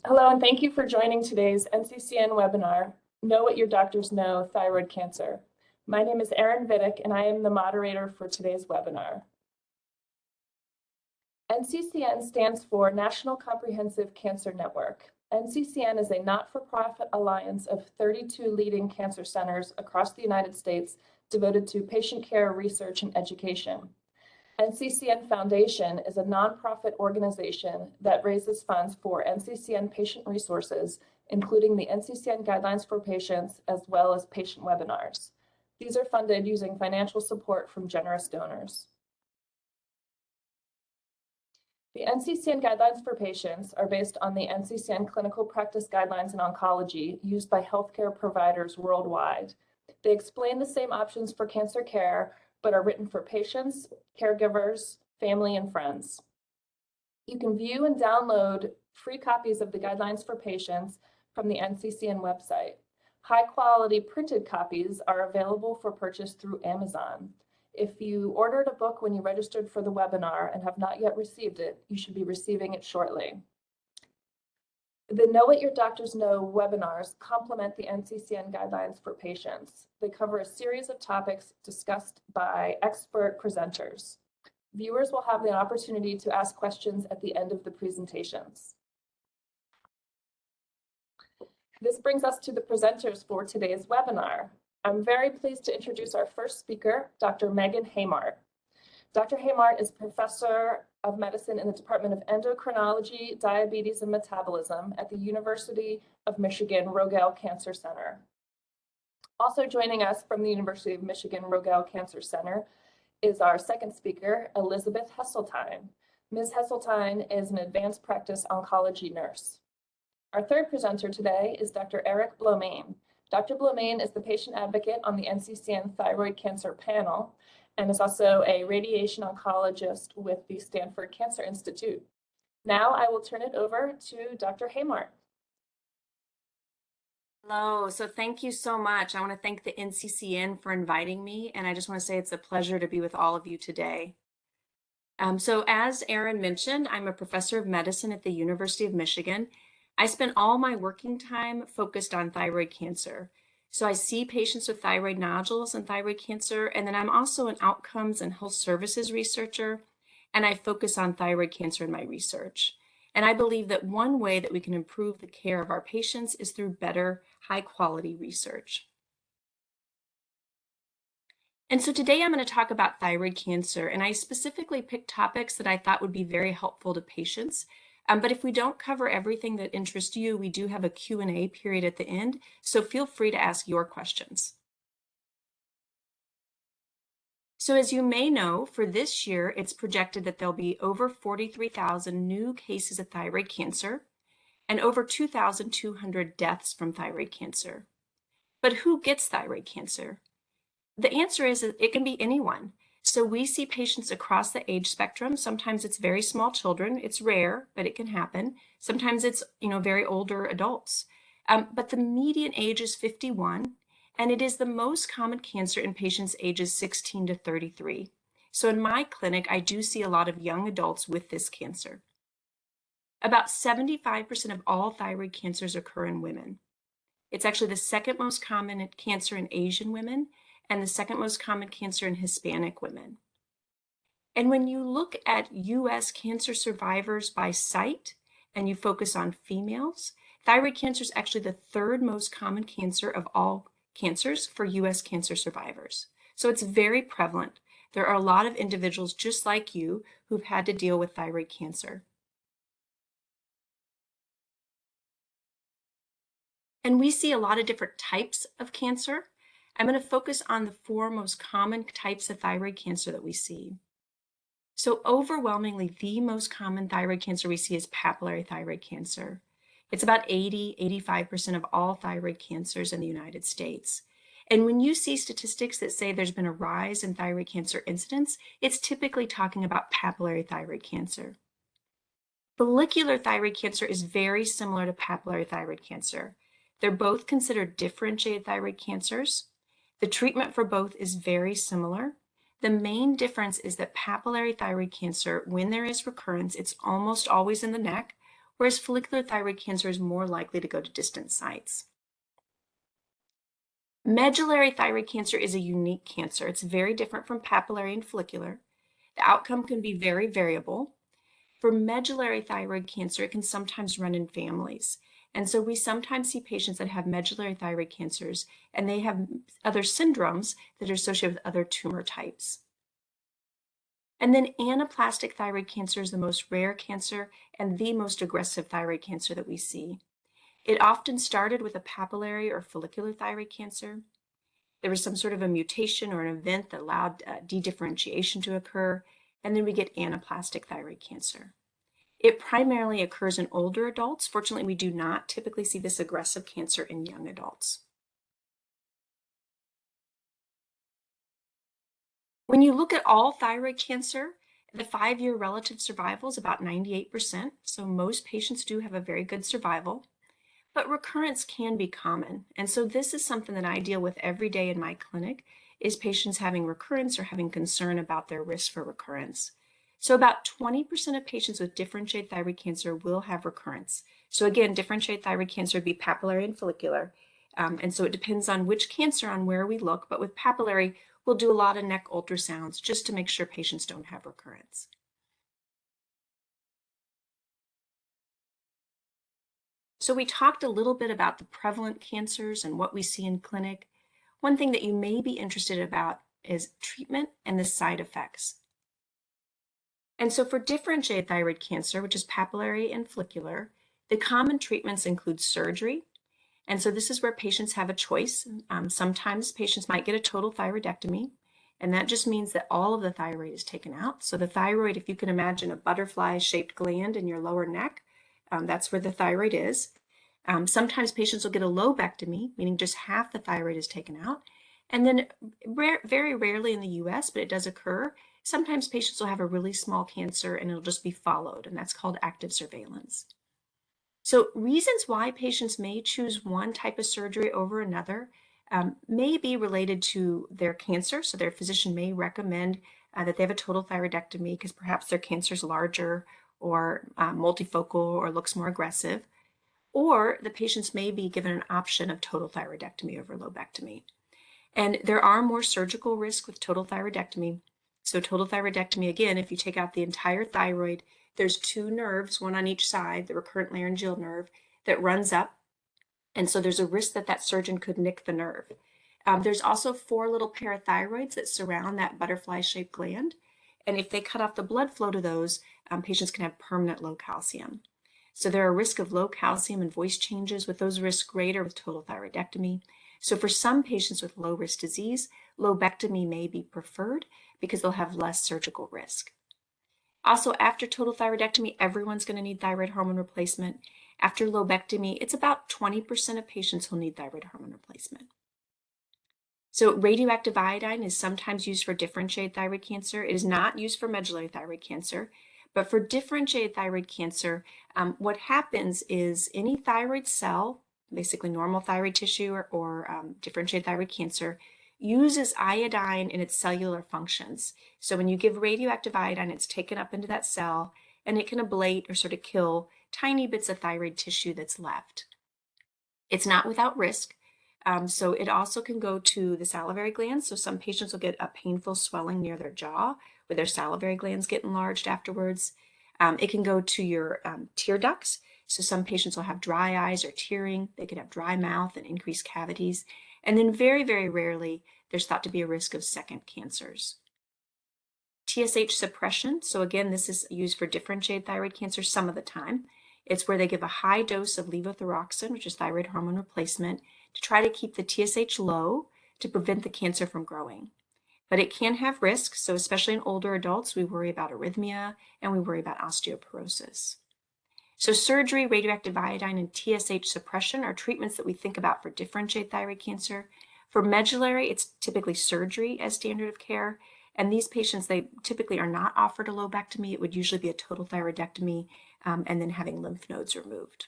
Hello, and thank you for joining today's NCCN webinar, Know What Your Doctors Know, Thyroid Cancer. My name is Erin Vidic, and I am the moderator for today's webinar. NCCN stands for National Comprehensive Cancer Network. NCCN is a not-for-profit alliance of 32 leading cancer centers across the United States devoted to patient care, research, and education. NCCN Foundation is a nonprofit organization that raises funds for NCCN patient resources, including the NCCN guidelines for patients, as well as patient webinars. These are funded using financial support from generous donors. The NCCN guidelines for patients are based on the NCCN clinical practice guidelines in oncology used by healthcare providers worldwide. They explain the same options for cancer care, but are written for patients, caregivers, family, and friends. You can view and download free copies of the guidelines for patients from the NCCN website. High-quality printed copies are available for purchase through Amazon. If you ordered a book when you registered for the webinar and have not yet received it, you should be receiving it shortly. The Know What Your Doctors Know webinars complement the NCCN guidelines for patients. They cover a series of topics discussed by expert presenters. Viewers will have the opportunity to ask questions at the end of the presentations. This brings us to the presenters for today's webinar. I'm very pleased to introduce our first speaker, Dr. Megan Haymart. Dr. Haymart is Professor of Medicine in the Department of Endocrinology, Diabetes, and Metabolism at the University of Michigan Rogel Cancer Center. Also joining us from the University of Michigan Rogel Cancer Center is our second speaker, Elizabeth Hesseltine. Ms. Hesseltine is an advanced practice oncology nurse. Our third presenter today is Dr. Eric Blomain. Dr. Blomain is the patient advocate on the NCCN Thyroid Cancer Panel and is also a radiation oncologist with the Stanford Cancer Institute. Now I will turn it over to Dr. Haymart. Hello, so thank you so much. I want to thank the NCCN for inviting me, and I just want to say it's a pleasure to be with all of you today. So as Erin mentioned, I'm a professor of medicine at the University of Michigan. I spend all my working time focused on thyroid cancer. So I see patients with thyroid nodules and thyroid cancer, and then I'm also an outcomes and health services researcher, and I focus on thyroid cancer in my research. And I believe that one way that we can improve the care of our patients is through better, high-quality research. And so today I'm going to talk about thyroid cancer, and I specifically picked topics that I thought would be very helpful to patients. But if we don't cover everything that interests you, we do have a Q&A period at the end, so feel free to ask your questions. So as you may know, for this year, it's projected that there'll be over 43,000 new cases of thyroid cancer and over 2,200 deaths from thyroid cancer. But who gets thyroid cancer? The answer is it can be anyone. So we see patients across the age spectrum. Sometimes it's very small children. It's rare, but it can happen. Sometimes it's, very older adults. But the median age is 51, and it is the most common cancer in patients ages 16 to 33. So in my clinic, I do see a lot of young adults with this cancer. About 75% of all thyroid cancers occur in women. It's actually the second most common cancer in Asian women, and the second most common cancer in Hispanic women. And when you look at US cancer survivors by site and you focus on females, thyroid cancer is actually the third most common cancer of all cancers for US cancer survivors. So it's very prevalent. There are a lot of individuals just like you who've had to deal with thyroid cancer. And we see a lot of different types of cancer. I'm going to focus on the four most common types of thyroid cancer that we see. So overwhelmingly, the most common thyroid cancer we see is papillary thyroid cancer. It's about 85% of all thyroid cancers in the United States. And when you see statistics that say there's been a rise in thyroid cancer incidence, it's typically talking about papillary thyroid cancer. Follicular thyroid cancer is very similar to papillary thyroid cancer. They're both considered differentiated thyroid cancers. The treatment for both is very similar. The main difference is that papillary thyroid cancer, when there is recurrence, it's almost always in the neck, whereas follicular thyroid cancer is more likely to go to distant sites. Medullary thyroid cancer is a unique cancer. It's very different from papillary and follicular. The outcome can be very variable. For medullary thyroid cancer, it can sometimes run in families. And so we sometimes see patients that have medullary thyroid cancers, and they have other syndromes that are associated with other tumor types. And then anaplastic thyroid cancer is the most rare cancer and the most aggressive thyroid cancer that we see. It often started with a papillary or follicular thyroid cancer. There was some sort of a mutation or an event that allowed dedifferentiation to occur, and then we get anaplastic thyroid cancer. It primarily occurs in older adults. Fortunately, we do not typically see this aggressive cancer in young adults. When you look at all thyroid cancer, the 5-year relative survival is about 98%, so most patients do have a very good survival. But recurrence can be common. And so this is something that I deal with every day in my clinic, is patients having recurrence or having concern about their risk for recurrence. So about 20% of patients with differentiated thyroid cancer will have recurrence. So again, differentiated thyroid cancer would be papillary and follicular. And so it depends on which cancer, on where we look. But with papillary, we'll do a lot of neck ultrasounds just to make sure patients don't have recurrence. So we talked a little bit about the prevalent cancers and what we see in clinic. One thing that you may be interested about is treatment and the side effects. And so for differentiated thyroid cancer, which is papillary and follicular, the common treatments include surgery. And so this is where patients have a choice. Sometimes patients might get a total thyroidectomy, and that just means that all of the thyroid is taken out. So the thyroid, if you can imagine a butterfly-shaped gland in your lower neck, that's where the thyroid is. Sometimes patients will get a lobectomy, meaning just half the thyroid is taken out. And then very rarely in the US, but it does occur, sometimes patients will have a really small cancer and it'll just be followed, and that's called active surveillance. So reasons why patients may choose one type of surgery over another may be related to their cancer. So their physician may recommend that they have a total thyroidectomy because perhaps their cancer is larger or multifocal or looks more aggressive. Or the patients may be given an option of total thyroidectomy over lobectomy. And there are more surgical risks with total thyroidectomy. So total thyroidectomy, again, if you take out the entire thyroid, there's 2 nerves, one on each side, the recurrent laryngeal nerve, that runs up. And so there's a risk that that surgeon could nick the nerve. There's also 4 little parathyroids that surround that butterfly-shaped gland. And if they cut off the blood flow to those, patients can have permanent low calcium. So there are risk of low calcium and voice changes, with those risks greater with total thyroidectomy. So for some patients with low-risk disease, lobectomy may be preferred because they'll have less surgical risk. Also, after total thyroidectomy, everyone's going to need thyroid hormone replacement. After lobectomy, it's about 20% of patients who'll need thyroid hormone replacement. So radioactive iodine is sometimes used for differentiated thyroid cancer. It is not used for medullary thyroid cancer. But for differentiated thyroid cancer, what happens is any thyroid cell, basically normal thyroid tissue or differentiated thyroid cancer, uses iodine in its cellular functions. So when you give radioactive iodine, it's taken up into that cell, and it can ablate or sort of kill tiny bits of thyroid tissue that's left. It's not without risk. So it also can go to the salivary glands. So some patients will get a painful swelling near their jaw, where their salivary glands get enlarged afterwards. It can go to your tear ducts. So some patients will have dry eyes or tearing. They could have dry mouth and increased cavities. And then very, very rarely, there's thought to be a risk of second cancers. TSH suppression. So again, this is used for differentiated thyroid cancer some of the time. It's where they give a high dose of levothyroxine, which is thyroid hormone replacement, to try to keep the TSH low to prevent the cancer from growing. But it can have risks, so especially in older adults, we worry about arrhythmia and we worry about osteoporosis. So surgery, radioactive iodine, and TSH suppression are treatments that we think about for differentiated thyroid cancer. For medullary, it's typically surgery as standard of care, and these patients, they typically are not offered a lobectomy. It would usually be a total thyroidectomy and then having lymph nodes removed.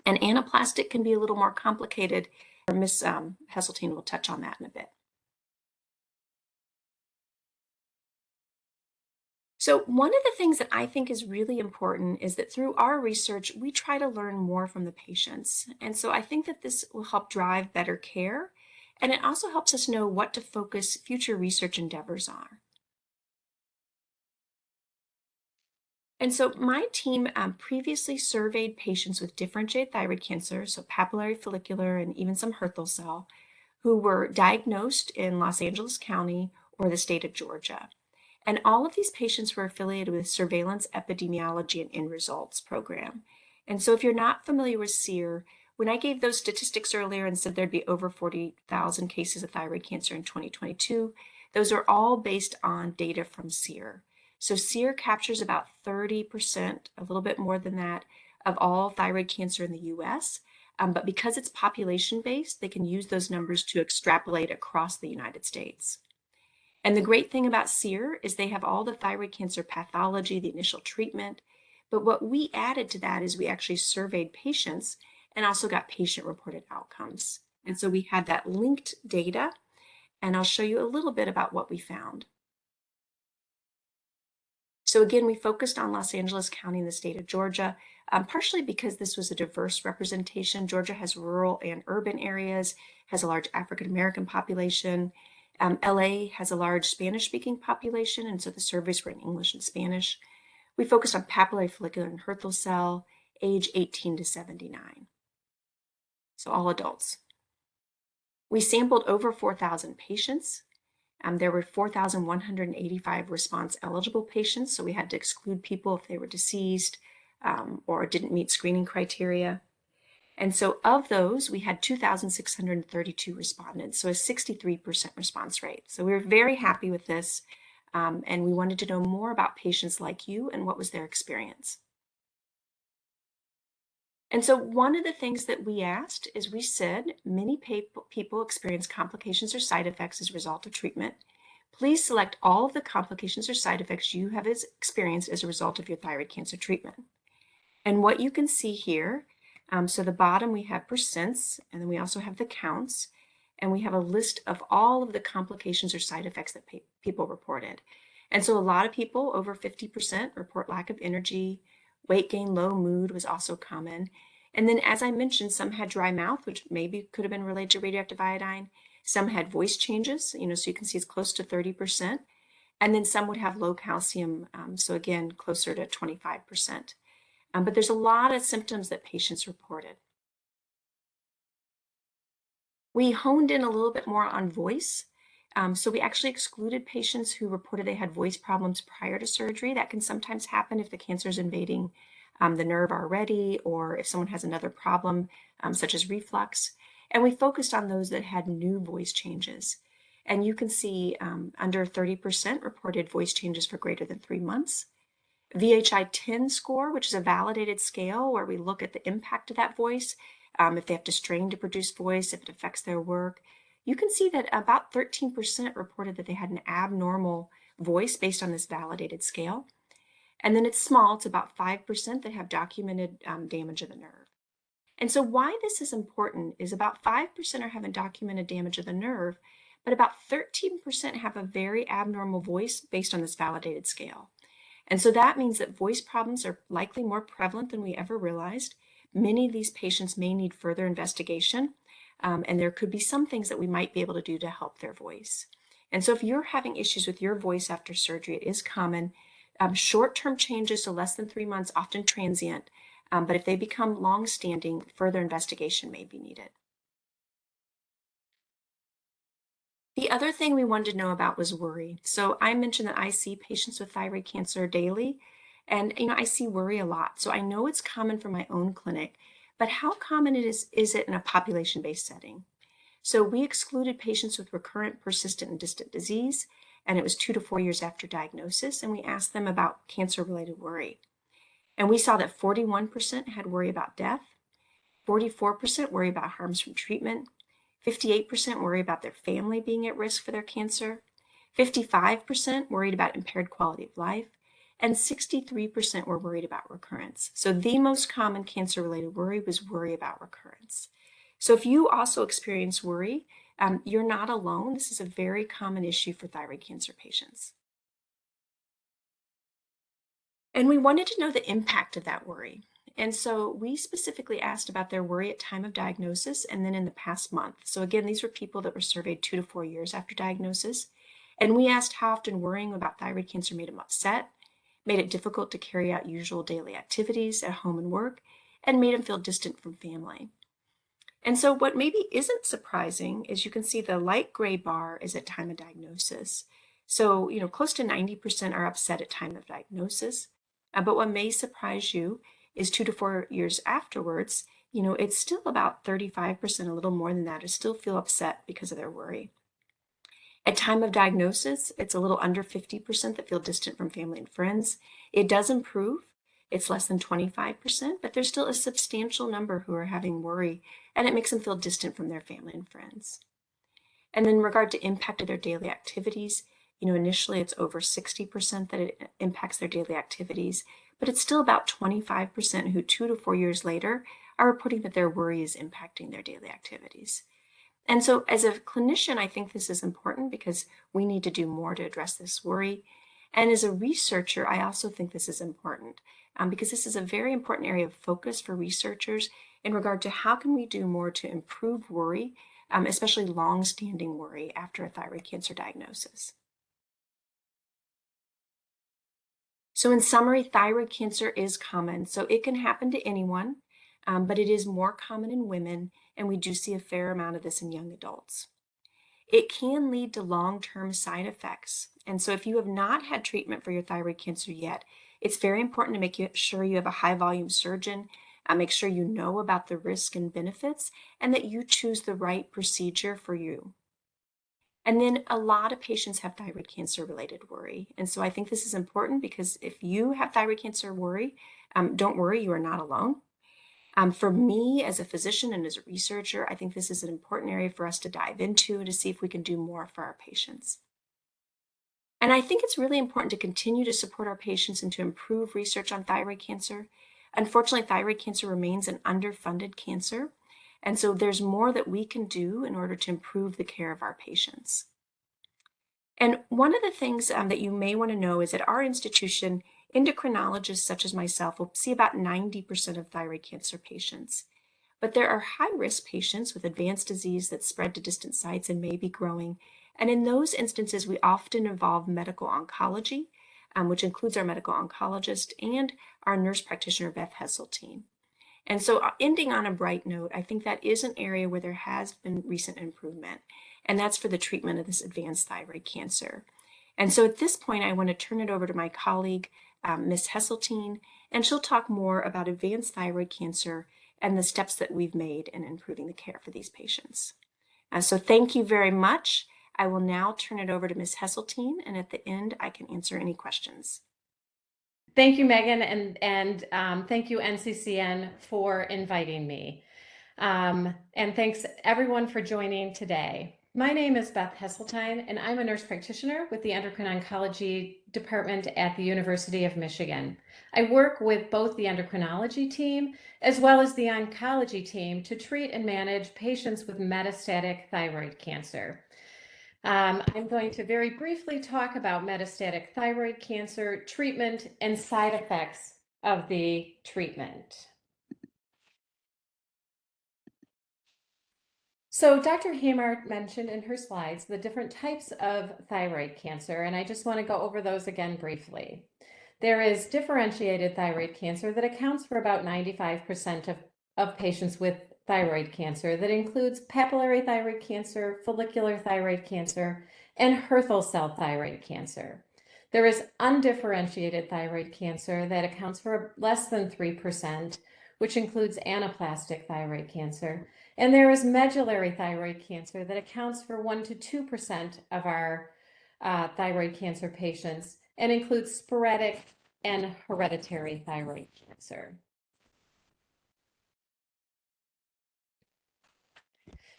And anaplastic can be a little more complicated. Ms. Hesseltine will touch on that in a bit. So So one of the things that I think is really important is that through our research, we try to learn more from the patients. And so I think that this will help drive better care. And it also helps us know what to focus future research endeavors on. And so my team previously surveyed patients with differentiated thyroid cancer, so papillary, follicular, and even some Hürthle cell, who were diagnosed in Los Angeles County or the state of Georgia. And all of these patients were affiliated with Surveillance Epidemiology and End Results program. And so if you're not familiar with SEER, when I gave those statistics earlier and said there'd be over 40,000 cases of thyroid cancer in 2022, those are all based on data from SEER. So SEER captures about 30%, a little bit more than that, of all thyroid cancer in the US. But because it's population-based, they can use those numbers to extrapolate across the United States. And the great thing about SEER is they have all the thyroid cancer pathology, the initial treatment. But what we added to that is we actually surveyed patients and also got patient-reported outcomes. And so we had that linked data, and I'll show you a little bit about what we found. So again, we focused on Los Angeles County in the state of Georgia, partially because this was a diverse representation. Georgia has rural and urban areas, has a large African-American population. LA has a large Spanish-speaking population, and so the surveys were in English and Spanish. We focused on papillary, follicular, and Hürthle cell, age 18 to 79. So all adults. We sampled over 4,000 patients. There were 4,185 response eligible patients, so we had to exclude people if they were deceased or didn't meet screening criteria. And so of those, we had 2,632 respondents, so a 63% response rate. So we were very happy with this, and we wanted to know more about patients like you and what was their experience. And so one of the things that we asked is we said, many people experience complications or side effects as a result of treatment. Please select all of the complications or side effects you have experienced as a result of your thyroid cancer treatment. And what you can see here, so the bottom we have percents, and then we also have the counts, and we have a list of all of the complications or side effects that people reported. And so a lot of people, over 50%, report lack of energy. Weight gain, low mood was also common. And then, as I mentioned, some had dry mouth, which maybe could have been related to radioactive iodine. Some had voice changes, so you can see it's close to 30%. And then some would have low calcium, so again, closer to 25%. But there's a lot of symptoms that patients reported. We honed in a little bit more on voice. So we actually excluded patients who reported they had voice problems prior to surgery. That can sometimes happen if the cancer is invading the nerve already, or if someone has another problem, such as reflux. And we focused on those that had new voice changes. And you can see under 30% reported voice changes for greater than 3 months. VHI-10 score, which is a validated scale where we look at the impact of that voice, if they have to strain to produce voice, if it affects their work. You can see that about 13% reported that they had an abnormal voice based on this validated scale. And then it's small, it's about 5% that have documented damage of the nerve. And so why this is important is about 5% are having documented damage of the nerve, but about 13% have a very abnormal voice based on this validated scale. And so that means that voice problems are likely more prevalent than we ever realized. Many of these patients may need further investigation, and there could be some things that we might be able to do to help their voice. And so if you're having issues with your voice after surgery, it is common. Short-term changes, so less than 3 months, often transient, but if they become long-standing, further investigation may be needed. The other thing we wanted to know about was worry. So I mentioned that I see patients with thyroid cancer daily, and I see worry a lot. So I know it's common for my own clinic, but how common is it in a population-based setting? So we excluded patients with recurrent, persistent, and distant disease, and it was 2 to 4 years after diagnosis, and we asked them about cancer-related worry. And we saw that 41% had worry about death, 44% worry about harms from treatment, 58% worry about their family being at risk for their cancer, 55% worried about impaired quality of life, and 63% were worried about recurrence. So the most common cancer-related worry was worry about recurrence. So if you also experience worry, you're not alone. This is a very common issue for thyroid cancer patients. And we wanted to know the impact of that worry. And so we specifically asked about their worry at time of diagnosis and then in the past month. So again, these were people that were surveyed 2 to 4 years after diagnosis. And we asked how often worrying about thyroid cancer made them upset, made it difficult to carry out usual daily activities at home and work, and made them feel distant from family. And so what maybe isn't surprising is you can see the light gray bar is at time of diagnosis. So, close to 90% are upset at time of diagnosis. But what may surprise you is 2 to 4 years afterwards, it's still about 35%, a little more than that, is still feel upset because of their worry. At time of diagnosis, it's a little under 50% that feel distant from family and friends. It does improve. It's less than 25%, but there's still a substantial number who are having worry, and it makes them feel distant from their family and friends. And in regard to impact of their daily activities, initially it's over 60% that it impacts their daily activities, but it's still about 25% who 2 to 4 years later are reporting that their worry is impacting their daily activities. And so as a clinician, I think this is important because we need to do more to address this worry. And as a researcher, I also think this is important because this is a very important area of focus for researchers in regard to how can we do more to improve worry, especially long-standing worry after a thyroid cancer diagnosis. So in summary, thyroid cancer is common. So it can happen to anyone, but it is more common in women, and we do see a fair amount of this in young adults. It can lead to long-term side effects. And so if you have not had treatment for your thyroid cancer yet, it's very important to make sure you have a high-volume surgeon, make sure you know about the risk and benefits, and that you choose the right procedure for you. And then a lot of patients have thyroid cancer related worry. And so I think this is important because if you have thyroid cancer worry, don't worry, you are not alone. For me as a physician and as a researcher, I think this is an important area for us to dive into to see if we can do more for our patients. And I think it's really important to continue to support our patients and to improve research on thyroid cancer. Unfortunately, thyroid cancer remains an underfunded cancer. And so there's more that we can do in order to improve the care of our patients. And one of the things that you may want to know is at our institution, endocrinologists such as myself will see about 90% of thyroid cancer patients. But there are high-risk patients with advanced disease that spread to distant sites and may be growing. And in those instances, we often involve medical oncology, which includes our medical oncologist and our nurse practitioner, Beth Hesseltine. And so ending on a bright note, I think that is an area where there has been recent improvement, and that's for the treatment of this advanced thyroid cancer. And so at this point, I want to turn it over to my colleague, Ms. Hesseltine, and she'll talk more about advanced thyroid cancer and the steps that we've made in improving the care for these patients. So thank you very much. I will now turn it over to Ms. Hesseltine, and at the end, I can answer any questions. Thank you, Megan, and thank you, NCCN, for inviting me. And thanks, everyone, for joining today. My name is Beth Hesseltine, and I'm a nurse practitioner with the Endocrine Oncology Department at the University of Michigan. I work with both the endocrinology team as well as the oncology team to treat and manage patients with metastatic thyroid cancer. I'm going to very briefly talk about metastatic thyroid cancer treatment and side effects of the treatment. So Dr. Hamart mentioned in her slides the different types of thyroid cancer, and I just want to go over those again briefly. There is differentiated thyroid cancer that accounts for about 95% of patients with thyroid cancer. That includes papillary thyroid cancer, follicular thyroid cancer, and Hürthle cell thyroid cancer. There is undifferentiated thyroid cancer that accounts for less than 3%, which includes anaplastic thyroid cancer. And there is medullary thyroid cancer that accounts for 1 to 2% of our thyroid cancer patients and includes sporadic and hereditary thyroid cancer.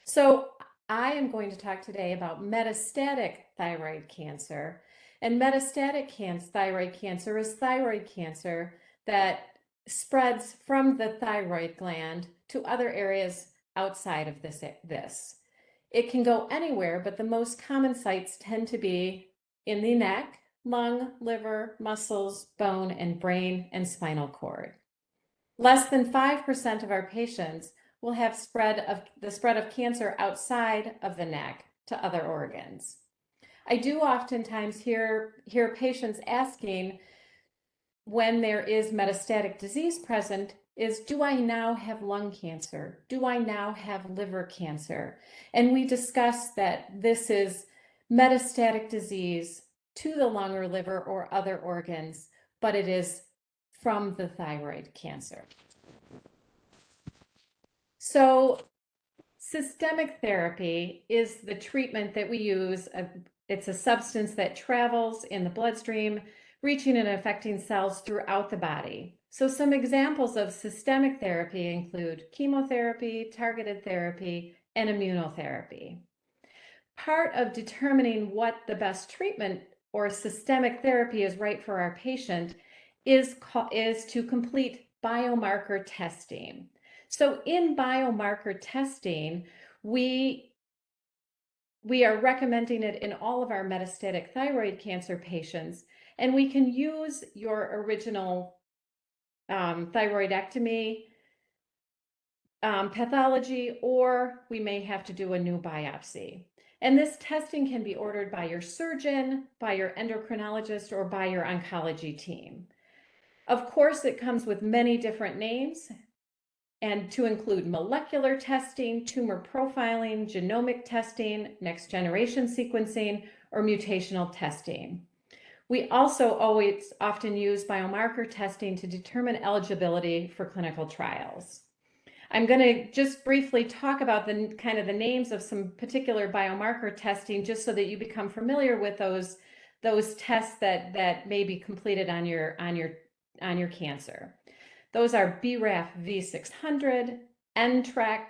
So I am going to talk today about metastatic thyroid cancer. And metastatic thyroid cancer is thyroid cancer that spreads from the thyroid gland to other areas outside of this. It can go anywhere, but the most common sites tend to be in the neck, lung, liver, muscles, bone, and brain and spinal cord. Less than 5% of our patients will have the spread of cancer outside of the neck to other organs. I do oftentimes hear patients asking, when there is metastatic disease present, is, do I now have lung cancer? Do I now have liver cancer? And we discuss that this is metastatic disease to the lung or liver or other organs, but it is from the thyroid cancer. So systemic therapy is the treatment that we use. It's a substance that travels in the bloodstream, reaching and affecting cells throughout the body. So some examples of systemic therapy include chemotherapy, targeted therapy, and immunotherapy. Part of determining what the best treatment or systemic therapy is right for our patient is to complete biomarker testing. So in biomarker testing, we are recommending it in all of our metastatic thyroid cancer patients, and we can use your original thyroidectomy pathology, or we may have to do a new biopsy. And this testing can be ordered by your surgeon, by your endocrinologist, or by your oncology team. Of course, it comes with many different names, and to include molecular testing, tumor profiling, genomic testing, next generation sequencing, or mutational testing. We also often use biomarker testing to determine eligibility for clinical trials. I'm going to just briefly talk about the names of some particular biomarker testing, just so that you become familiar with those tests that may be completed on your cancer. Those are BRAF V600, NTRK,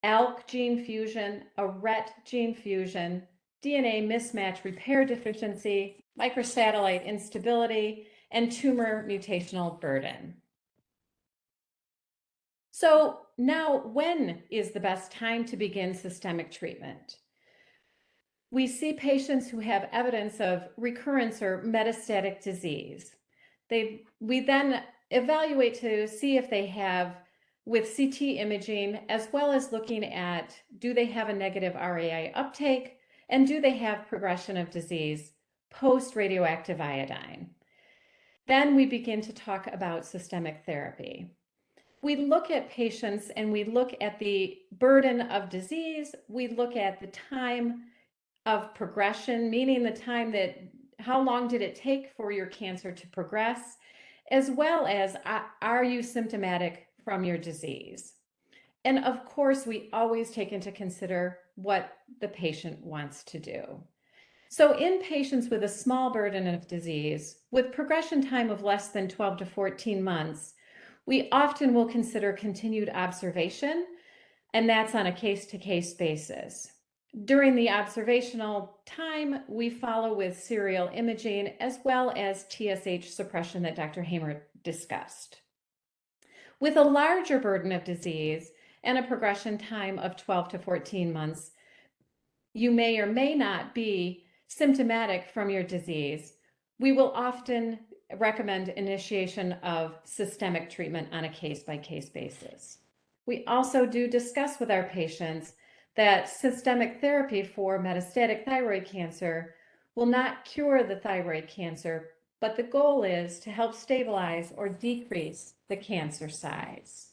ALK gene fusion, a RET gene fusion, DNA mismatch repair deficiency, microsatellite instability, and tumor mutational burden. So now, when is the best time to begin systemic treatment? We see patients who have evidence of recurrence or metastatic disease. We then evaluate to see if they have, with CT imaging, as well as looking at, do they have a negative RAI uptake, and do they have progression of disease post radioactive iodine? Then we begin to talk about systemic therapy. We look at patients and we look at the burden of disease. We look at the time of progression, meaning the time that, how long did it take for your cancer to progress, as well as, are you symptomatic from your disease? And of course, we always take into consider what the patient wants to do. So in patients with a small burden of disease, with progression time of less than 12 to 14 months, we often will consider continued observation, and that's on a case-to-case basis. During the observational time, we follow with serial imaging as well as TSH suppression that Dr. Hamer discussed. With a larger burden of disease and a progression time of 12 to 14 months, you may or may not be symptomatic from your disease. We will often recommend initiation of systemic treatment on a case-by-case basis. We also do discuss with our patients that systemic therapy for metastatic thyroid cancer will not cure the thyroid cancer, but the goal is to help stabilize or decrease the cancer size.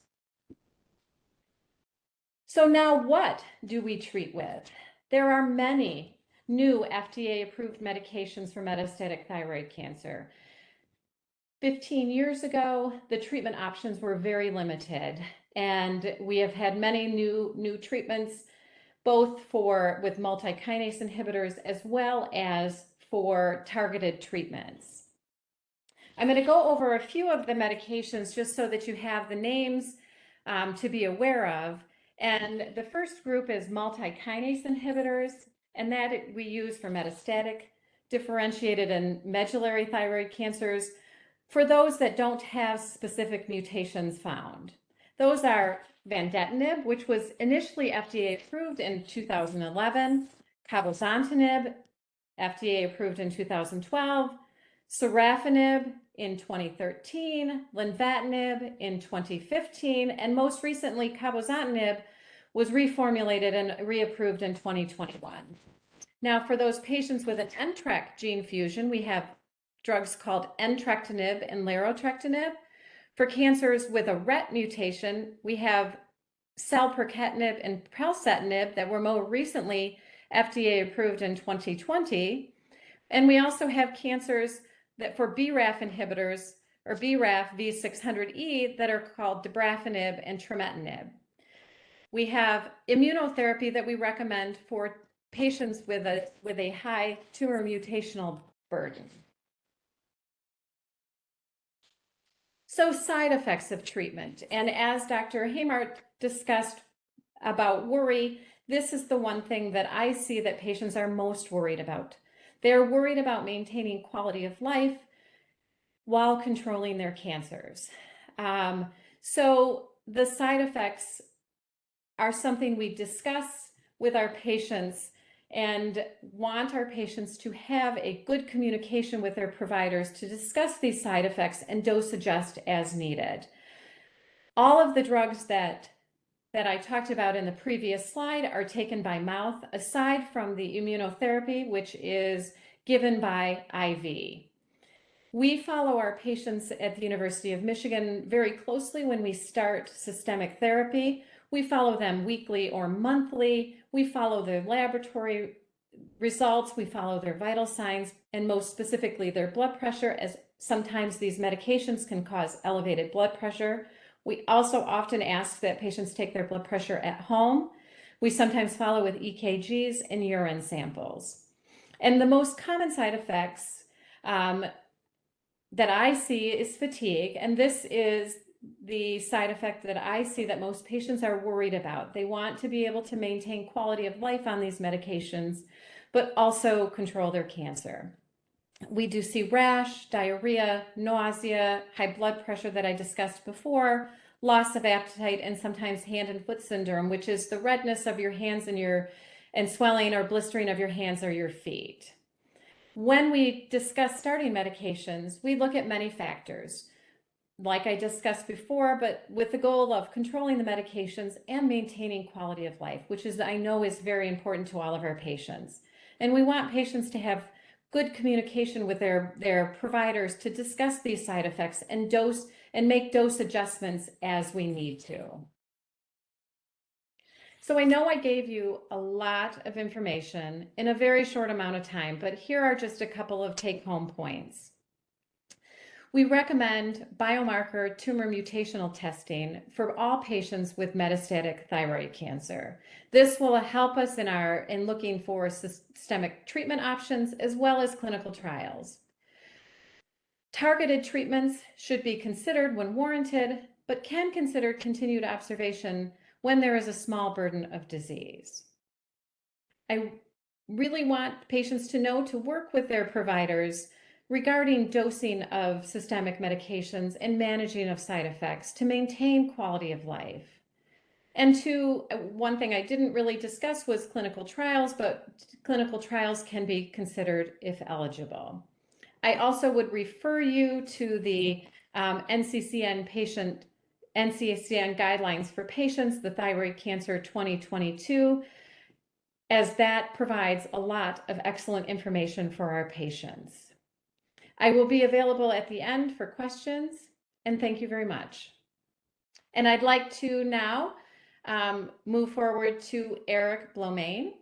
So now, what do we treat with? There are many new FDA-approved medications for metastatic thyroid cancer. 15 years ago, the treatment options were very limited, and we have had many new treatments, both with multi-kinase inhibitors as well as for targeted treatments. I'm going to go over a few of the medications just so that you have the names to be aware of. And the first group is multi-kinase inhibitors, and that we use for metastatic, differentiated, and medullary thyroid cancers for those that don't have specific mutations found. Those are vandetanib, which was initially FDA approved in 2011, cabozantinib, FDA approved in 2012, sorafenib in 2013, lenvatinib in 2015, and most recently cabozantinib was reformulated and reapproved in 2021. Now, for those patients with an NTRK gene fusion, we have drugs called entrectinib and larotrectinib. For cancers with a RET mutation, we have selpercatinib and pralsetinib that were more recently FDA approved in 2020. And we also have cancers that for BRAF inhibitors or BRAF V600E that are called dabrafenib and trametinib. We have immunotherapy that we recommend for patients with a high tumor mutational burden. So side effects of treatment. And as Dr. Heymart discussed about worry, this is the one thing that I see that patients are most worried about. They're worried about maintaining quality of life while controlling their cancers. So the side effects are something we discuss with our patients and want our patients to have a good communication with their providers to discuss these side effects and dose adjust as needed. All of the drugs that I talked about in the previous slide are taken by mouth, aside from the immunotherapy, which is given by IV. We follow our patients at the University of Michigan very closely when we start systemic therapy. We follow them weekly or monthly. We follow their laboratory results. We follow their vital signs, and most specifically their blood pressure, as sometimes these medications can cause elevated blood pressure. We also often ask that patients take their blood pressure at home. We sometimes follow with EKGs and urine samples. And the most common side effects that I see is fatigue, and this is the side effect that I see that most patients are worried about. They want to be able to maintain quality of life on these medications, but also control their cancer. We do see rash, diarrhea, nausea, high blood pressure that I discussed before, loss of appetite, and sometimes hand and foot syndrome, which is the redness of your hands and swelling or blistering of your hands or your feet. When we discuss starting medications, we look at many factors, like I discussed before, but with the goal of controlling the medications and maintaining quality of life, which is, I know, is very important to all of our patients. And we want patients to have good communication with their providers to discuss these side effects and make dose adjustments as we need to. So I know I gave you a lot of information in a very short amount of time, but here are just a couple of take-home points. We recommend biomarker tumor mutational testing for all patients with metastatic thyroid cancer. This will help us in looking for systemic treatment options as well as clinical trials. Targeted treatments should be considered when warranted, but can consider continued observation when there is a small burden of disease. I really want patients to know to work with their providers regarding dosing of systemic medications and managing of side effects to maintain quality of life. And one thing I didn't really discuss was clinical trials, but clinical trials can be considered if eligible. I also would refer you to the NCCN guidelines for patients, the Thyroid Cancer 2022, as that provides a lot of excellent information for our patients. I will be available at the end for questions, and thank you very much. And I'd like to now move forward to Eric Blomain.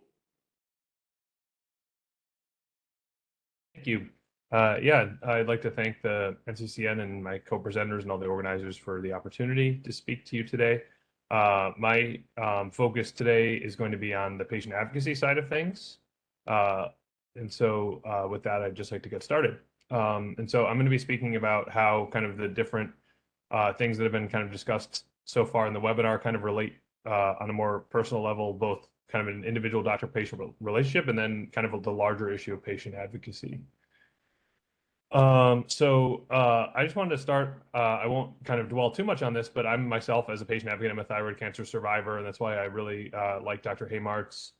Thank you. Yeah, I'd like to thank the NCCN and my co-presenters and all the organizers for the opportunity to speak to you today. My focus today is going to be on the patient advocacy side of things. And so with that, I'd just like to get started. And so I'm going to be speaking about how kind of the different things that have been kind of discussed so far in the webinar kind of relate on a more personal level, both kind of an individual doctor-patient relationship and then kind of the larger issue of patient advocacy. So I just wanted to start, I won't kind of dwell too much on this, but I'm myself as a patient advocate, I'm a thyroid cancer survivor, and that's why I really like Dr. Heymart's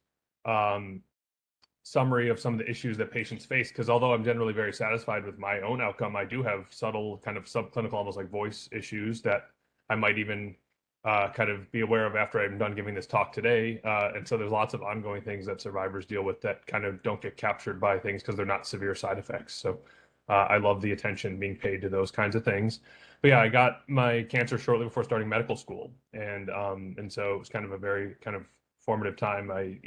summary of some of the issues that patients face, because although I'm generally very satisfied with my own outcome, I do have subtle kind of subclinical, almost like voice issues that I might even kind of be aware of after I'm done giving this talk today. And so there's lots of ongoing things that survivors deal with that kind of don't get captured by things because they're not severe side effects. So I love the attention being paid to those kinds of things. But yeah, I got my cancer shortly before starting medical school. And so it was kind of a very kind of formative time. I,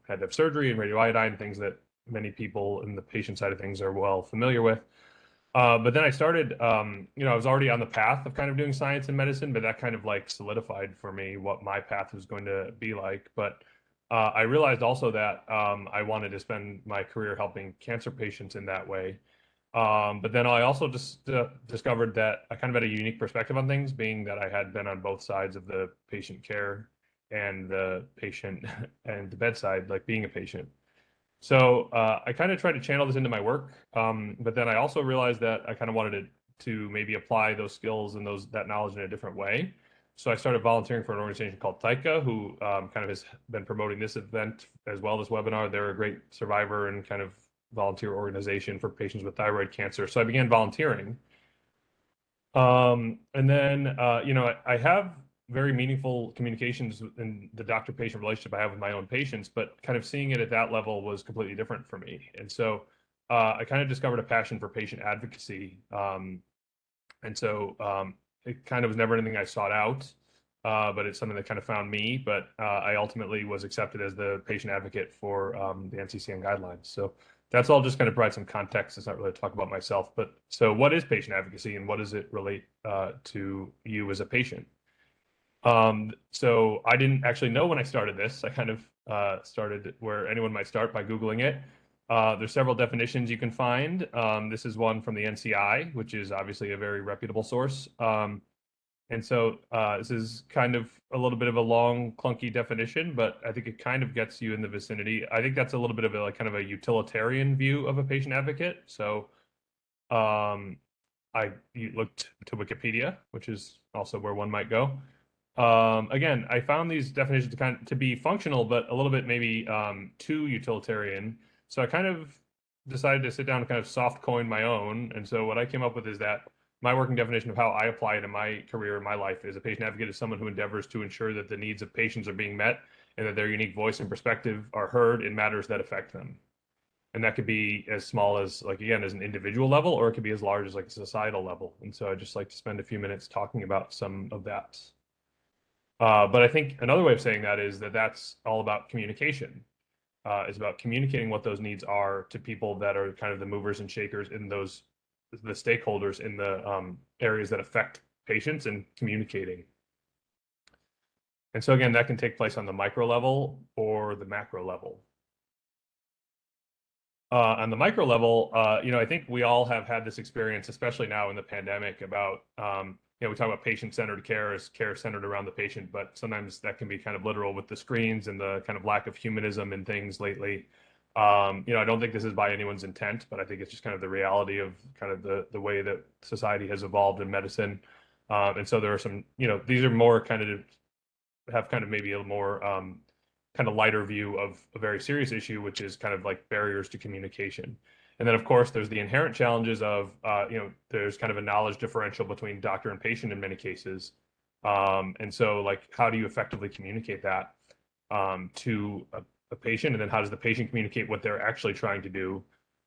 had to have surgery and radioiodine, things that many people in the patient side of things are well familiar with. But then I started, I was already on the path of kind of doing science and medicine, but that kind of like solidified for me what my path was going to be like. But I realized also that I wanted to spend my career helping cancer patients in that way. But then I also just discovered that I kind of had a unique perspective on things, being that I had been on both sides of the patient care and the patient and the bedside, like being a patient. So I kind of tried to channel this into my work, but then I also realized that I kind of wanted to maybe apply those skills and that knowledge in a different way. So I started volunteering for an organization called Thyroid, who kind of has been promoting this event as well, this webinar. They're a great survivor and kind of volunteer organization for patients with thyroid cancer. So I began volunteering. And then, I have very meaningful communications in the doctor-patient relationship I have with my own patients, but kind of seeing it at that level was completely different for me. And so I kind of discovered a passion for patient advocacy. And so it kind of was never anything I sought out, but it's something that kind of found me. But I ultimately was accepted as the patient advocate for the NCCN guidelines. So that's all just kind of provide some context. It's not really to talk about myself, but so what is patient advocacy and what does it relate to you as a patient? So I didn't actually know when I started this. I kind of started where anyone might start by Googling it. There's several definitions you can find. This is one from the NCI, which is obviously a very reputable source. And so this is kind of a little bit of a long, clunky definition, but I think it kind of gets you in the vicinity. I think that's a little bit of a like kind of a utilitarian view of a patient advocate. So I looked to Wikipedia, which is also where one might go. Again, I found these definitions to be functional, but a little bit maybe too utilitarian. So I kind of decided to sit down and kind of soft coin my own. And so what I came up with is that my working definition of how I apply it in my career, in my life, as a patient advocate is someone who endeavors to ensure that the needs of patients are being met and that their unique voice and perspective are heard in matters that affect them. And that could be as small as, like, again, as an individual level, or it could be as large as like a societal level. And so I'd just like to spend a few minutes talking about some of that. But I think another way of saying that is that that's all about communication. It's about communicating what those needs are to people that are kind of the movers and shakers in those, the stakeholders in the areas that affect patients, and communicating. And so again, that can take place on the micro level or the macro level. On the micro level, I think we all have had this experience, especially now in the pandemic, about, we talk about patient-centered care as care centered around the patient, but sometimes that can be kind of literal with the screens and the kind of lack of humanism in things lately. I don't think this is by anyone's intent, but I think it's just kind of the reality of kind of the way that society has evolved in medicine. And so there are some, these are more kind of have kind of maybe a more kind of lighter view of a very serious issue, which is kind of like barriers to communication. And then, of course, there's the inherent challenges of, there's kind of a knowledge differential between doctor and patient in many cases. And so, like, how do you effectively communicate that to a patient? And then how does the patient communicate what they're actually trying to do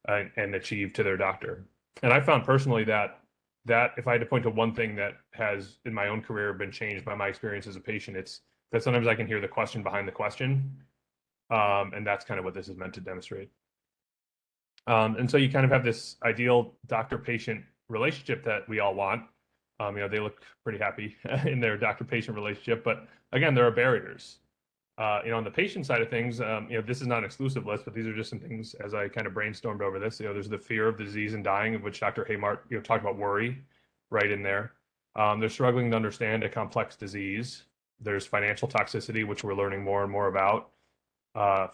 and achieve to their doctor? And I found personally that if I had to point to one thing that has, in my own career, been changed by my experience as a patient, it's that sometimes I can hear the question behind the question. And that's kind of what this is meant to demonstrate. And so you kind of have this ideal doctor-patient relationship that we all want. They look pretty happy in their doctor-patient relationship, but again, there are barriers. On the patient side of things, this is not an exclusive list, but these are just some things as I kind of brainstormed over this. There's the fear of disease and dying, of which Dr. Haymart, talked about worry right in there. They're struggling to understand a complex disease. There's financial toxicity, which we're learning more and more about.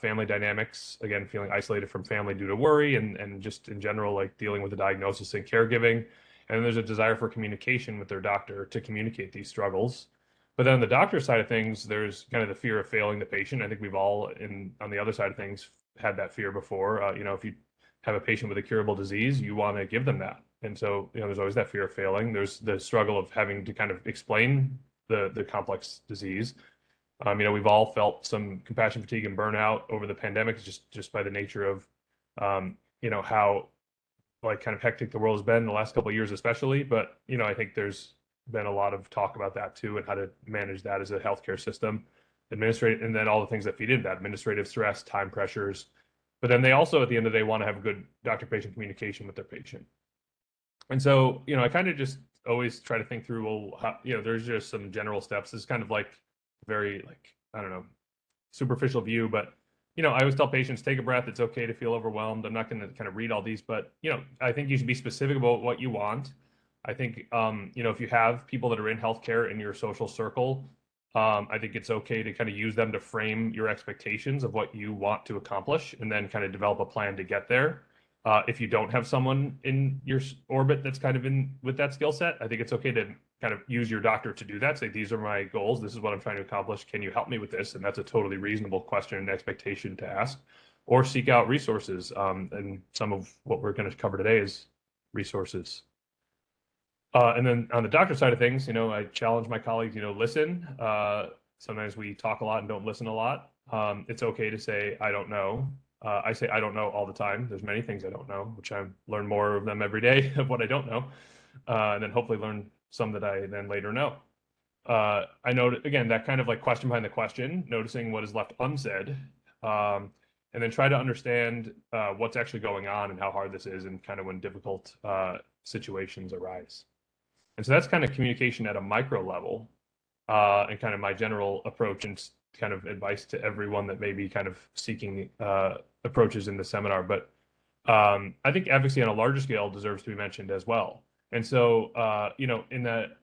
Family dynamics, again, feeling isolated from family due to worry and just in general, like dealing with the diagnosis and caregiving. And then there's a desire for communication with their doctor to communicate these struggles. But then on the doctor side of things, there's kind of the fear of failing the patient. I think we've all, on the other side of things, had that fear before. If you have a patient with a curable disease, you want to give them that. And so, there's always that fear of failing. There's the struggle of having to kind of explain the complex disease. We've all felt some compassion fatigue and burnout over the pandemic, just by the nature of, how like kind of hectic the world has been the last couple of years, especially. But, I think there's been a lot of talk about that too, and how to manage that as a healthcare system, administrative, and then all the things that feed into that, administrative stress, time pressures. But then they also, at the end of the day, want to have good doctor-patient communication with their patient. And so, I kind of just always try to think through, well, how, there's just some general steps. It's kind of like very, like, I don't know, superficial view, but, I always tell patients, take a breath. It's okay to feel overwhelmed. I'm not going to kind of read all these, but, I think you should be specific about what you want. I think, if you have people that are in healthcare in your social circle, I think it's okay to kind of use them to frame your expectations of what you want to accomplish, and then kind of develop a plan to get there. If you don't have someone in your orbit that's kind of in with that skill set, I think it's okay to kind of use your doctor to do that. Say, these are my goals. This is what I'm trying to accomplish. Can you help me with this? And that's a totally reasonable question and expectation to ask, or seek out resources. And some of what we're going to cover today is resources. And then on the doctor side of things, I challenge my colleagues, listen. Sometimes we talk a lot and don't listen a lot. It's okay to say, I don't know. I say, I don't know all the time. There's many things I don't know, which I learn more of them every day of what I don't know. And then hopefully learn some that I then later know. I know, again, that kind of like question behind the question, noticing what is left unsaid, and then try to understand what's actually going on and how hard this is, and kind of when difficult situations arise. And so that's kind of communication at a micro level, and kind of my general approach and kind of advice to everyone that may be kind of seeking approaches in the seminar. But I think advocacy on a larger scale deserves to be mentioned as well. And so, in that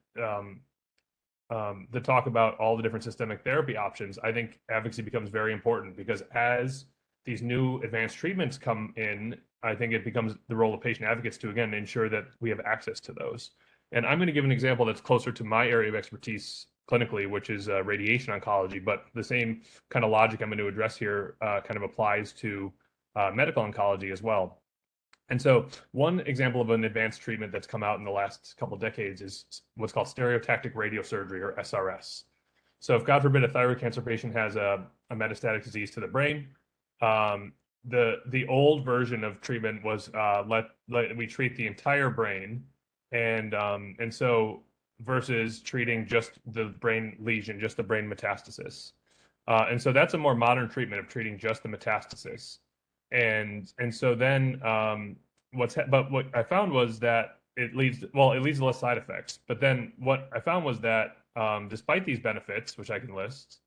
the talk about all the different systemic therapy options, I think advocacy becomes very important, because as these new advanced treatments come in, I think it becomes the role of patient advocates to, again, ensure that we have access to those. And I'm going to give an example that's closer to my area of expertise clinically, which is radiation oncology, but the same kind of logic I'm going to address here kind of applies to medical oncology as well. And so one example of an advanced treatment that's come out in the last couple of decades is what's called stereotactic radiosurgery, or SRS. So if, God forbid, a thyroid cancer patient has a metastatic disease to the brain, the old version of treatment was we treat the entire brain, and so versus treating just the brain lesion, just the brain metastasis. And so that's a more modern treatment of treating just the metastasis. And so then what I found was that it leads to less side effects. But then what I found was that despite these benefits, which I can list,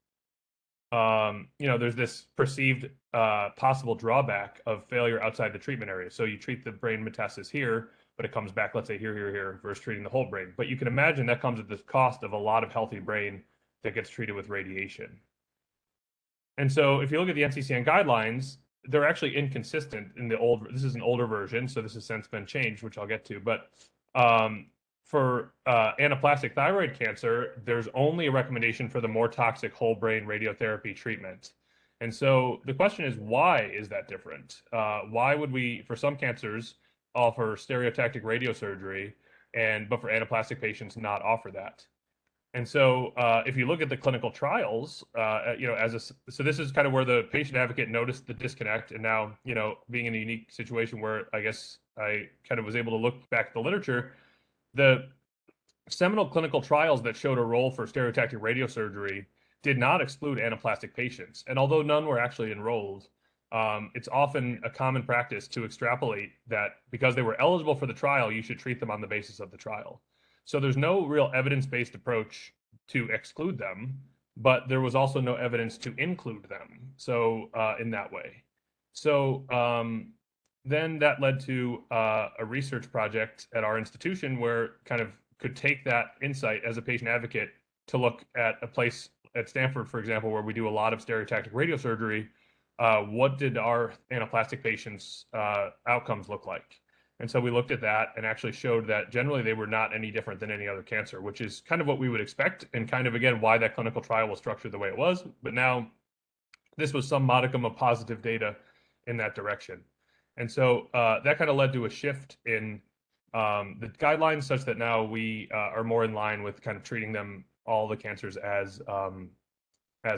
there's this perceived possible drawback of failure outside the treatment area. So you treat the brain metastasis here, but it comes back, let's say here, versus treating the whole brain. But you can imagine that comes at the cost of a lot of healthy brain that gets treated with radiation. And so if you look at the NCCN guidelines, they're actually inconsistent in the old. This is an older version, so this has since been changed, which I'll get to. But for anaplastic thyroid cancer, there's only a recommendation for the more toxic whole brain radiotherapy treatment. And so the question is, why is that different? Why would we, for some cancers, offer stereotactic radiosurgery, but for anaplastic patients not offer that? And so if you look at the clinical trials, so this is kind of where the patient advocate noticed the disconnect. And now, being in a unique situation where I guess I kind of was able to look back at the literature, the seminal clinical trials that showed a role for stereotactic radiosurgery did not exclude anaplastic patients. And although none were actually enrolled, it's often a common practice to extrapolate that because they were eligible for the trial, you should treat them on the basis of the trial. So there's no real evidence-based approach to exclude them, but there was also no evidence to include them. So in that way. So then that led to a research project at our institution where kind of could take that insight as a patient advocate to look at a place at Stanford, for example, where we do a lot of stereotactic radiosurgery. What did our anaplastic patients' outcomes look like? And so we looked at that and actually showed that generally they were not any different than any other cancer, which is kind of what we would expect and kind of, again, why that clinical trial was structured the way it was. But now this was some modicum of positive data in that direction. And so that kind of led to a shift in the guidelines such that now we are more in line with kind of treating them, all the cancers, as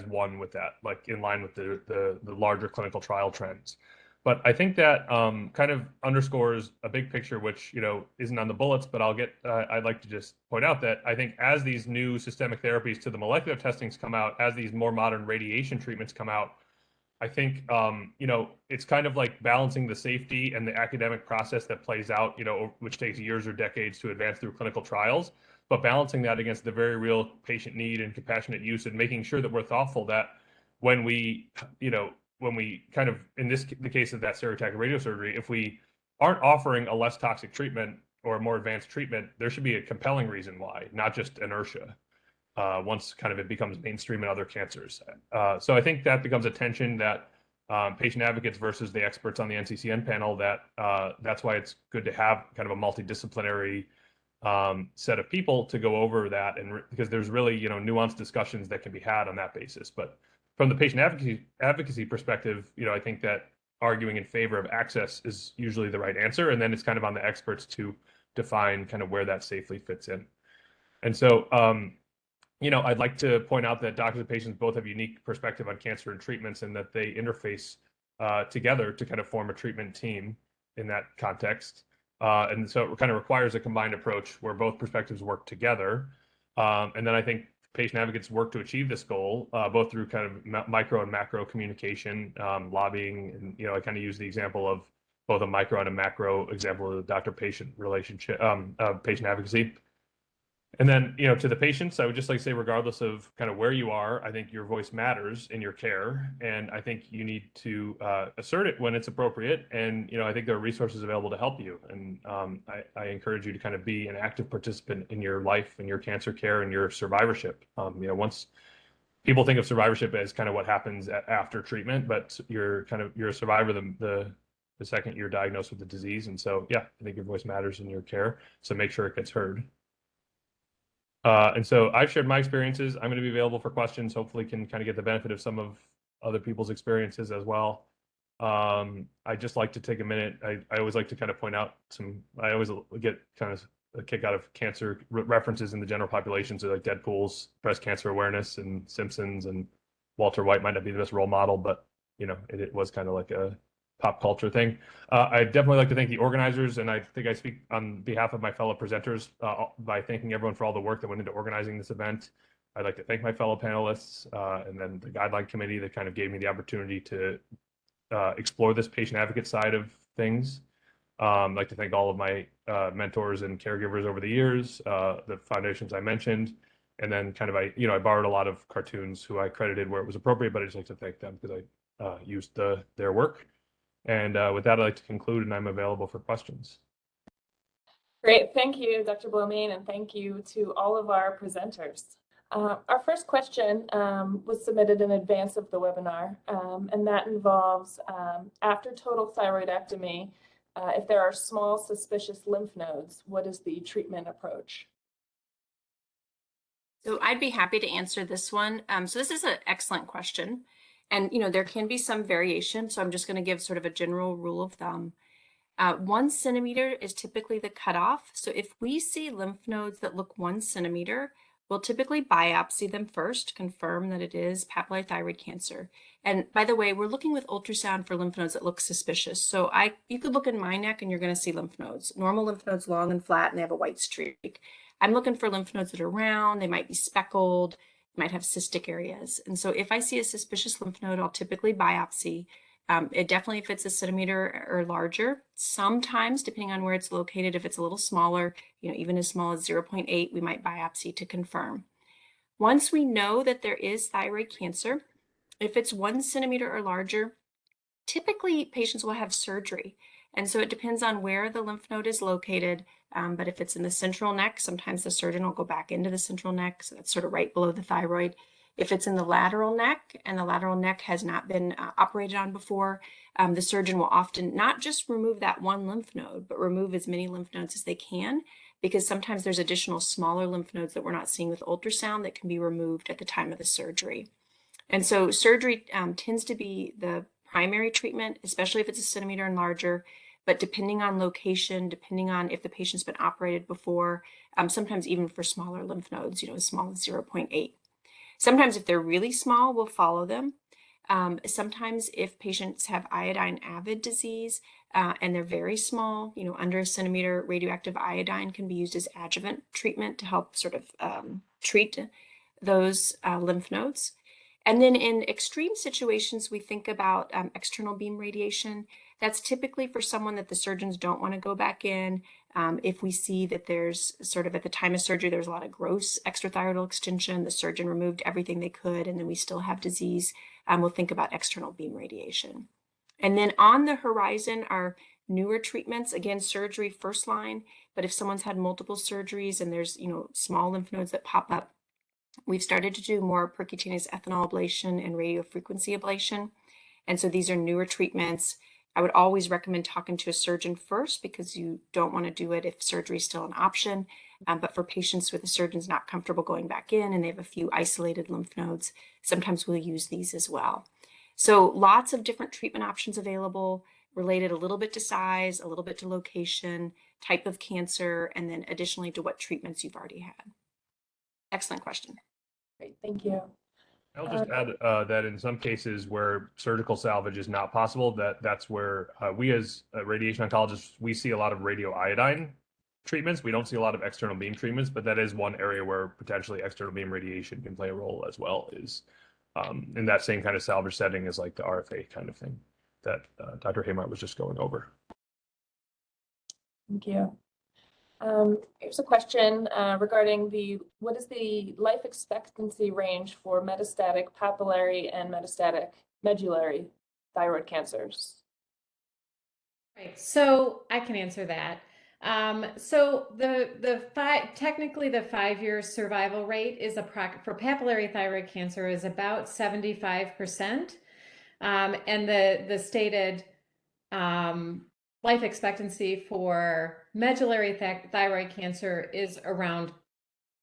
one with that, like in line with the larger clinical trial trends. But I think that kind of underscores a big picture, which, you know, isn't on the bullets, but I'd like to just point out that I think as these new systemic therapies to the molecular testings come out, as these more modern radiation treatments come out, I think, you know, it's kind of like balancing the safety and the academic process that plays out, you know, which takes years or decades to advance through clinical trials, but balancing that against the very real patient need and compassionate use, and making sure that we're thoughtful that when we, you know, when we kind of, in the case of that stereotactic radiosurgery, if we aren't offering a less toxic treatment or a more advanced treatment, there should be a compelling reason why, not just inertia. Once kind of it becomes mainstream in other cancers. So I think that becomes a tension that patient advocates versus the experts on the NCCN panel, that's why it's good to have kind of a multidisciplinary set of people to go over that, and because there's really, you know, nuanced discussions that can be had on that basis. But from the patient advocacy perspective, you know, I think that arguing in favor of access is usually the right answer, and then it's kind of on the experts to define kind of where that safely fits in. And so, you know, I'd like to point out that doctors and patients both have unique perspective on cancer and treatments, and that they interface together to kind of form a treatment team in that context. And so it kind of requires a combined approach where both perspectives work together. And then I think patient advocates work to achieve this goal, both through kind of micro and macro communication, lobbying, and, you know, I kind of use the example of both a micro and a macro example of the doctor-patient relationship, patient advocacy. And then, you know, to the patients, I would just like to say, regardless of kind of where you are, I think your voice matters in your care. And I think you need to assert it when it's appropriate. And, you know, I think there are resources available to help you. And I encourage you to kind of be an active participant in your life and your cancer care and your survivorship. You know, once people think of survivorship as kind of what happens after treatment, but you're a survivor the second you're diagnosed with the disease. And so, yeah, I think your voice matters in your care. So make sure it gets heard. And so I've shared my experiences. I'm going to be available for questions. Hopefully can kind of get the benefit of some of other people's experiences as well. I just like to take a minute. I always like to kind of point out I always get kind of a kick out of cancer references in the general population. So like Deadpool's breast cancer awareness, and Simpsons, and Walter White might not be the best role model, but, you know, it was kind of like a pop culture thing. I definitely like to thank the organizers, and I think I speak on behalf of my fellow presenters by thanking everyone for all the work that went into organizing this event. I'd like to thank my fellow panelists, and then the guideline committee that kind of gave me the opportunity to explore this patient advocate side of things. I'd like to thank all of my mentors and caregivers over the years, the foundations I mentioned, and then kind of I borrowed a lot of cartoons who I credited where it was appropriate, but I just like to thank them because I used their work. And with that, I'd like to conclude, and I'm available for questions. Great. Thank you, Dr. Bloemien, and thank you to all of our presenters. Our first question was submitted in advance of the webinar, and that involves after total thyroidectomy, if there are small suspicious lymph nodes, what is the treatment approach? So I'd be happy to answer this one. So this is an excellent question. And, you know, there can be some variation. So I'm just going to give sort of a general rule of thumb. 1 centimeter is typically the cutoff. So if we see lymph nodes that look 1 centimeter, we'll typically biopsy them first, confirm that it is papillary thyroid cancer. And by the way, we're looking with ultrasound for lymph nodes that look suspicious. So you could look in my neck and you're going to see lymph nodes. Normal lymph nodes, long and flat, and they have a white streak. I'm looking for lymph nodes that are round. They might be speckled, might have cystic areas. And so if I see a suspicious lymph node, I'll typically biopsy. It definitely, if it's 1 centimeter or larger, sometimes depending on where it's located, if it's a little smaller, you know, even as small as 0.8, we might biopsy to confirm. Once we know that there is thyroid cancer, if it's 1 centimeter or larger, typically patients will have surgery. And so it depends on where the lymph node is located. But if it's in the central neck, sometimes the surgeon will go back into the central neck. So that's sort of right below the thyroid. If it's in the lateral neck and the lateral neck has not been operated on before, the surgeon will often not just remove that one lymph node, but remove as many lymph nodes as they can, because sometimes there's additional smaller lymph nodes that we're not seeing with ultrasound that can be removed at the time of the surgery. And so surgery tends to be the primary treatment, especially if it's a centimeter and larger, but depending on location, depending on if the patient's been operated before, sometimes even for smaller lymph nodes, as small as 0.8. Sometimes if they're really small, we'll follow them. Sometimes if patients have iodine-avid disease and they're very small, under a centimeter, radioactive iodine can be used as adjuvant treatment to help sort of treat those lymph nodes. And then in extreme situations, we think about external beam radiation. That's typically for someone that the surgeons don't want to go back in. If we see that there's sort of at the time of surgery, there's a lot of gross extrathyroidal extension, the surgeon removed everything they could, and then we still have disease, we'll think about external beam radiation. And then on the horizon are newer treatments, again, surgery first line, but if someone's had multiple surgeries and there's, small lymph nodes that pop up, we've started to do more percutaneous ethanol ablation and radiofrequency ablation. And so these are newer treatments. I would always recommend talking to a surgeon first because you don't want to do it if surgery is still an option. But for patients with the surgeon's not comfortable going back in and they have a few isolated lymph nodes, sometimes we'll use these as well. So lots of different treatment options available, related a little bit to size, a little bit to location, type of cancer, and then additionally to what treatments you've already had. Excellent question. Great, thank you. I'll just add that in some cases where surgical salvage is not possible, that's where we as radiation oncologists, we see a lot of radioiodine treatments. We don't see a lot of external beam treatments, but that is one area where potentially external beam radiation can play a role as well, is in that same kind of salvage setting as like the RFA kind of thing that Dr. Haymart was just going over. Thank you. Here's a question regarding what is the life expectancy range for metastatic papillary and metastatic medullary thyroid cancers? Right, so I can answer that. So technically the 5-year survival rate is for papillary thyroid cancer is about 75%, and the stated life expectancy for medullary thyroid cancer is around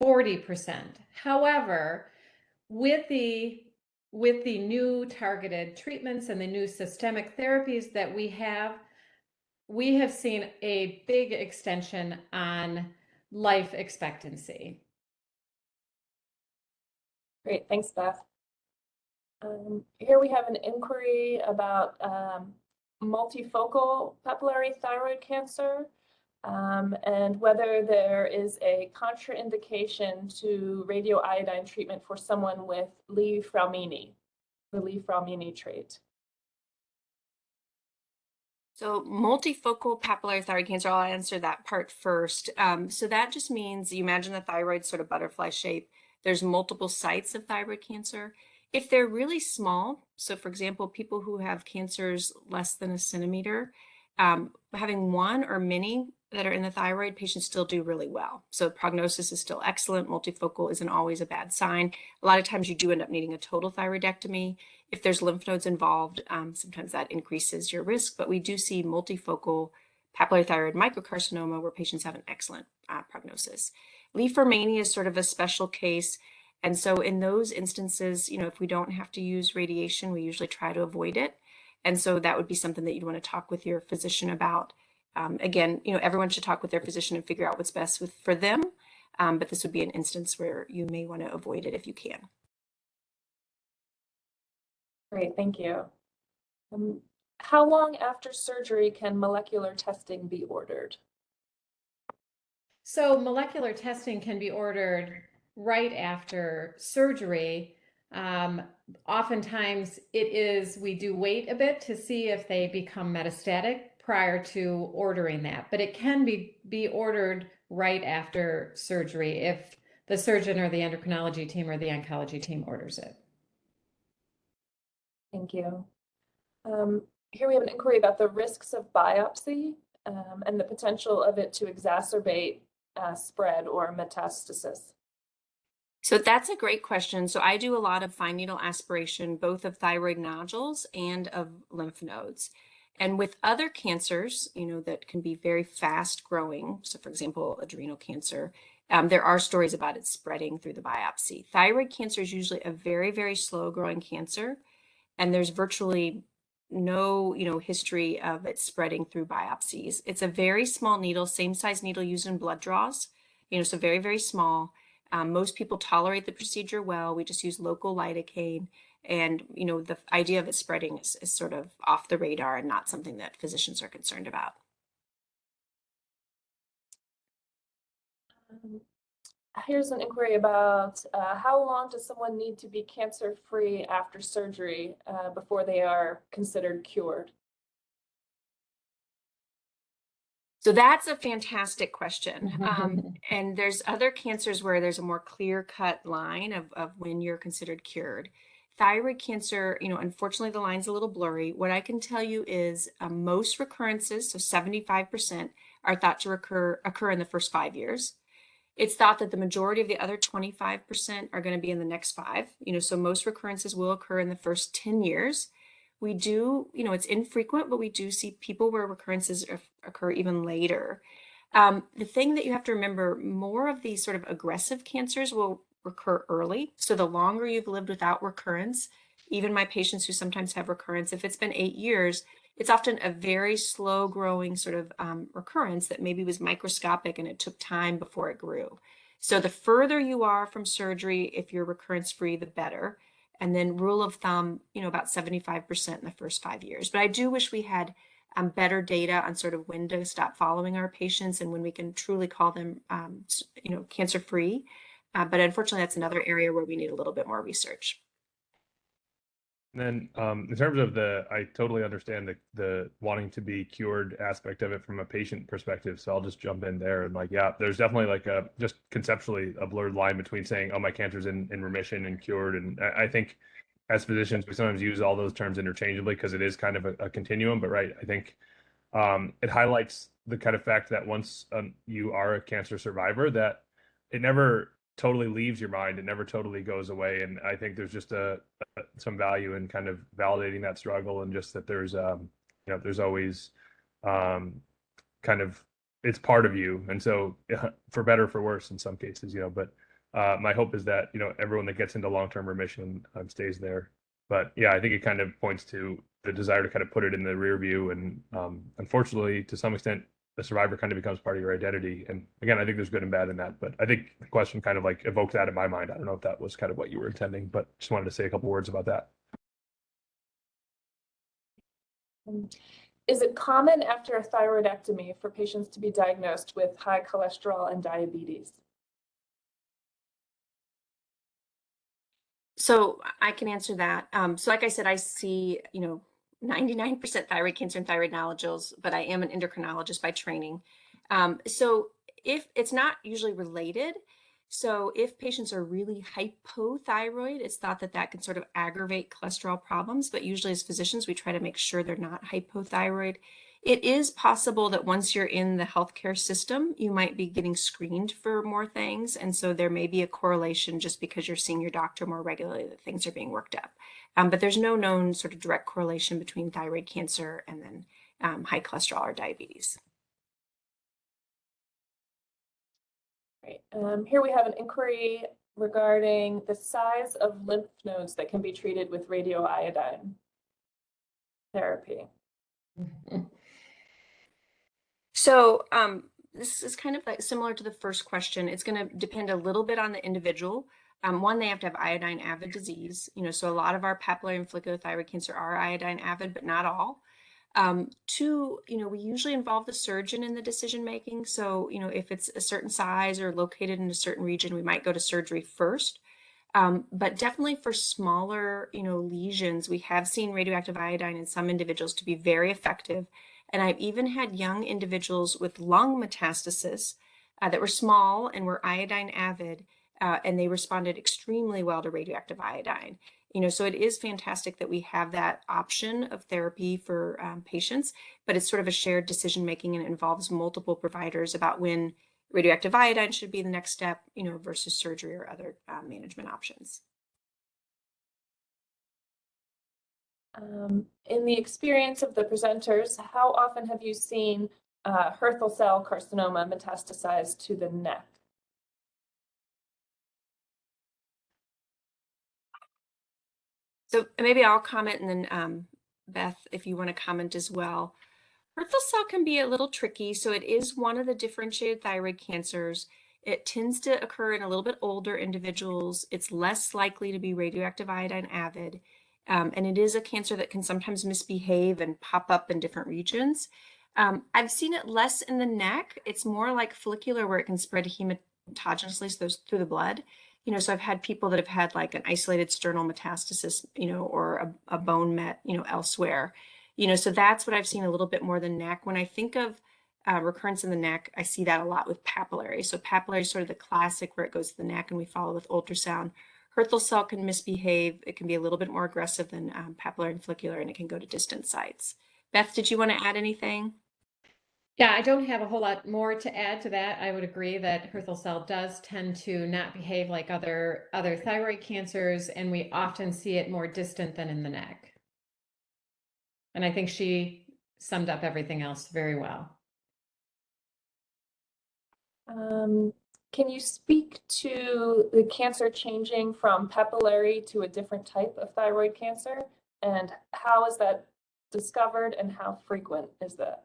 40%. However, with the new targeted treatments and the new systemic therapies that we have seen a big extension on life expectancy. Great, thanks, Beth. Here we have an inquiry about multifocal papillary thyroid cancer and whether there is a contraindication to radioiodine treatment for someone with Li-Fraumeni, the Li-Fraumeni trait. So multifocal papillary thyroid cancer, I'll answer that part first. So that just means you imagine the thyroid sort of butterfly shape. There's multiple sites of thyroid cancer. If they're really small, so for example, people who have cancers less than a centimeter, having one or many that are in the thyroid, patients still do really well. So prognosis is still excellent. Multifocal isn't always a bad sign. A lot of times you do end up needing a total thyroidectomy. If there's lymph nodes involved, sometimes that increases your risk, but we do see multifocal papillary thyroid microcarcinoma where patients have an excellent prognosis. Li-Fraumeni is sort of a special case. And so in those instances, if we don't have to use radiation, we usually try to avoid it. And so that would be something that you'd want to talk with your physician about. Again, everyone should talk with their physician and figure out what's best for them. But this would be an instance where you may want to avoid it if you can. Great, thank you. How long after surgery can molecular testing be ordered? So molecular testing can be ordered right after surgery. Oftentimes we do wait a bit to see if they become metastatic prior to ordering that, but it can be ordered right after surgery if the surgeon or the endocrinology team or the oncology team orders it. Thank you. Here we have an inquiry about the risks of biopsy and the potential of it to exacerbate spread or metastasis. So that's a great question. So I do a lot of fine needle aspiration, both of thyroid nodules and of lymph nodes. And with other cancers, that can be very fast growing. So for example, adrenal cancer, there are stories about it spreading through the biopsy. Thyroid cancer is usually a very, very slow growing cancer. And there's virtually no, history of it spreading through biopsies. It's a very small needle, same size needle used in blood draws, so very, very small. Most people tolerate the procedure well. We just use local lidocaine. And, the idea of it spreading is sort of off the radar and not something that physicians are concerned about. Here's an inquiry about how long does someone need to be cancer-free after surgery before they are considered cured? So that's a fantastic question. And there's other cancers where there's a more clear-cut line of when you're considered cured. Thyroid cancer, unfortunately, the line's a little blurry. What I can tell you is most recurrences, so 75%, are thought to occur in the first 5 years. It's thought that the majority of the other 25% are going to be in the next 5. So most recurrences will occur in the first 10 years. We do, it's infrequent, but we do see people where recurrences occur even later. The thing that you have to remember, more of these sort of aggressive cancers will recur early. So the longer you've lived without recurrence, even my patients who sometimes have recurrence, if it's been 8 years, it's often a very slow growing sort of recurrence that maybe was microscopic and it took time before it grew. So the further you are from surgery, if you're recurrence free, the better. And then rule of thumb, about 75% in the first 5 years. But I do wish we had better data on sort of when to stop following our patients and when we can truly call them, cancer free. But unfortunately, that's another area where we need a little bit more research. And then in terms of I totally understand the wanting to be cured aspect of it from a patient perspective. So I'll just jump in there and there's definitely just conceptually a blurred line between saying, oh, my cancer's in remission and cured. And I think as physicians, we sometimes use all those terms interchangeably because it is kind of a continuum. But I think it highlights the kind of fact that once you are a cancer survivor, that it never totally leaves your mind. It never totally goes away. And I think there's just some value in kind of validating that struggle and just that there's there's always kind of, it's part of you. And so for better or for worse in some cases, but my hope is that, everyone that gets into long-term remission stays there. But yeah, I think it kind of points to the desire to kind of put it in the rear view. And unfortunately, to some extent, the survivor kind of becomes part of your identity. And again, I think there's good and bad in that, but I think the question kind of evoked that in my mind. I don't know if that was kind of what you were intending, but just wanted to say a couple words about that. Is it common after a thyroidectomy for patients to be diagnosed with high cholesterol and diabetes? So I can answer that. So like I said, I see, 99% thyroid cancer and thyroid nodules, but I am an endocrinologist by training. So if it's not usually related, so if patients are really hypothyroid, it's thought that can sort of aggravate cholesterol problems, but usually as physicians, we try to make sure they're not hypothyroid. It is possible that once you're in the healthcare system, you might be getting screened for more things. And so there may be a correlation just because you're seeing your doctor more regularly that things are being worked up. But there's no known sort of direct correlation between thyroid cancer and then high cholesterol or diabetes. Right. Here we have an inquiry regarding the size of lymph nodes that can be treated with radioiodine therapy. So this is kind of similar to the first question. It's going to depend a little bit on the individual. One, they have to have iodine avid disease. So a lot of our papillary and follicular thyroid cancer are iodine avid, but not all. Two, we usually involve the surgeon in the decision making. So, if it's a certain size or located in a certain region, we might go to surgery first. But definitely for smaller, lesions, we have seen radioactive iodine in some individuals to be very effective. And I've even had young individuals with lung metastasis that were small and were iodine avid, and they responded extremely well to radioactive iodine. So it is fantastic that we have that option of therapy for patients, but it's sort of a shared decision making and it involves multiple providers about when radioactive iodine should be the next step, versus surgery or other management options. In the experience of the presenters, how often have you seen Hürthle cell carcinoma metastasize to the neck? So maybe I'll comment, and then Beth, if you want to comment as well. Hürthle cell can be a little tricky. So it is one of the differentiated thyroid cancers. It tends to occur in a little bit older individuals. It's less likely to be radioactive iodine avid. And it is a cancer that can sometimes misbehave and pop up in different regions. I've seen it less in the neck. It's more like follicular, where it can spread hematogenously, so through the blood. So I've had people that have had like an isolated sternal metastasis, or a bone met, elsewhere. So that's what I've seen a little bit more than neck. When I think of recurrence in the neck, I see that a lot with papillary. So papillary is sort of the classic, where it goes to the neck and we follow with ultrasound. Hürthle cell can misbehave. It can be a little bit more aggressive than papillary and follicular, and it can go to distant sites. Beth, did you want to add anything? Yeah, I don't have a whole lot more to add to that. I would agree that Hürthle cell does tend to not behave like other thyroid cancers, and we often see it more distant than in the neck. And I think she summed up everything else very well. Can you speak to the cancer changing from papillary to a different type of thyroid cancer? And how is that discovered, and how frequent is that?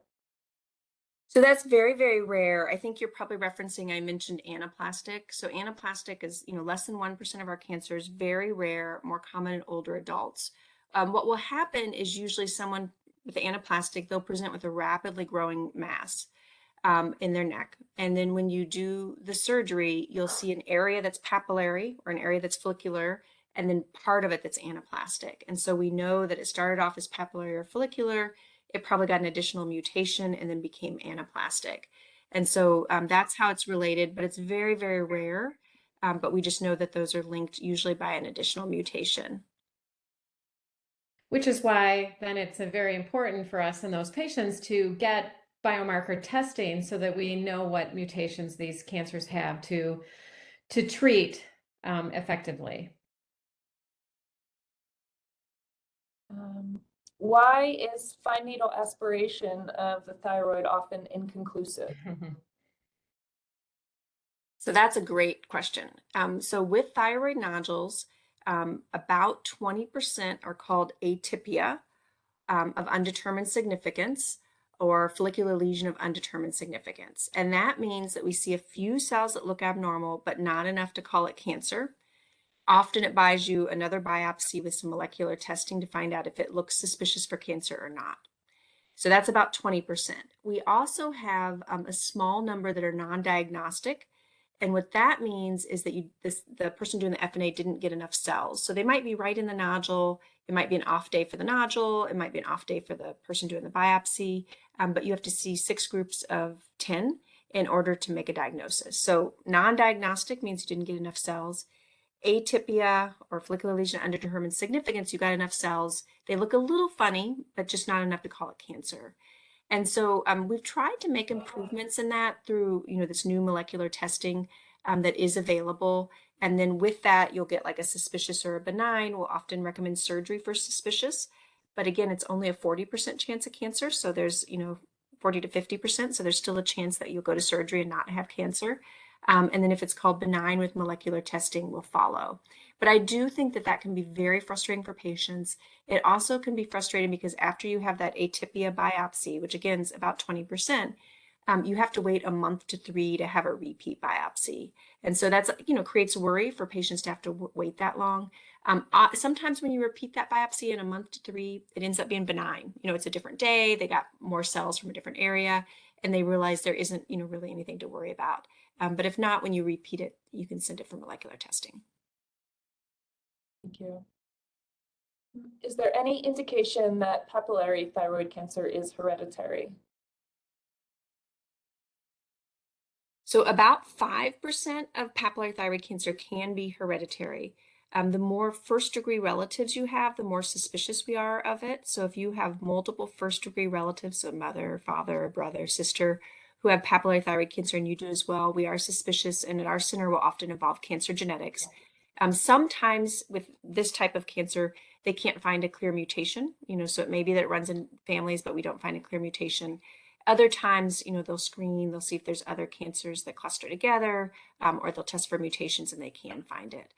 So that's very, very rare. I think you're probably referencing, I mentioned anaplastic. So anaplastic is, less than 1% of our cancers, very rare, more common in older adults. What will happen is usually someone with anaplastic, they'll present with a rapidly growing mass in their neck. And then when you do the surgery, you'll see an area that's papillary or an area that's follicular, and then part of it that's anaplastic. And so we know that it started off as papillary or follicular. It probably got an additional mutation and then became anaplastic. And so that's how it's related, but it's very, very rare. But we just know that those are linked usually by an additional mutation. Which is why then it's very important for us and those patients to get biomarker testing so that we know what mutations these cancers have to treat effectively. Why is fine needle aspiration of the thyroid often inconclusive? So that's a great question. So with thyroid nodules, about 20% are called atypia of undetermined significance, or follicular lesion of undetermined significance. And that means that we see a few cells that look abnormal, but not enough to call it cancer. Often it buys you another biopsy with some molecular testing to find out if it looks suspicious for cancer or not. So that's about 20%. We also have a small number that are non-diagnostic. And what that means is that the person doing the FNA didn't get enough cells. So they might be right in the nodule. It might be an off day for the nodule. It might be an off day for the person doing the biopsy. But you have to see 6 groups of 10 in order to make a diagnosis. So non-diagnostic means you didn't get enough cells. Atypia or follicular lesion of undetermined significance, you got enough cells. They look a little funny, but just not enough to call it cancer. And so we've tried to make improvements in that through, this new molecular testing that is available. And then with that, you'll get like a suspicious or a benign. We'll often recommend surgery for suspicious. But again, it's only a 40% chance of cancer. So there's, 40 to 50%. So there's still a chance that you'll go to surgery and not have cancer. And then if it's called benign with molecular testing, will follow. But I do think that can be very frustrating for patients. It also can be frustrating because after you have that atypia biopsy, which again is about 20%, you have to wait a month to 3 to have a repeat biopsy. And so that's, creates worry for patients to have to wait that long. Sometimes when you repeat that biopsy in a month to 3, it ends up being benign. It's a different day, they got more cells from a different area, and they realize there isn't, really anything to worry about. But if not, when you repeat it, you can send it for molecular testing. Thank you. Is there any indication that papillary thyroid cancer is hereditary? So about 5% of papillary thyroid cancer can be hereditary. The more first-degree relatives you have, the more suspicious we are of it. So if you have multiple first-degree relatives, so mother, father, brother, sister, who have papillary thyroid cancer, and you do as well, we are suspicious, and at our center will often involve cancer genetics. Sometimes with this type of cancer, they can't find a clear mutation, so it may be that it runs in families, but we don't find a clear mutation. Other times, they'll screen, they'll see if there's other cancers that cluster together, or they'll test for mutations and they can find it.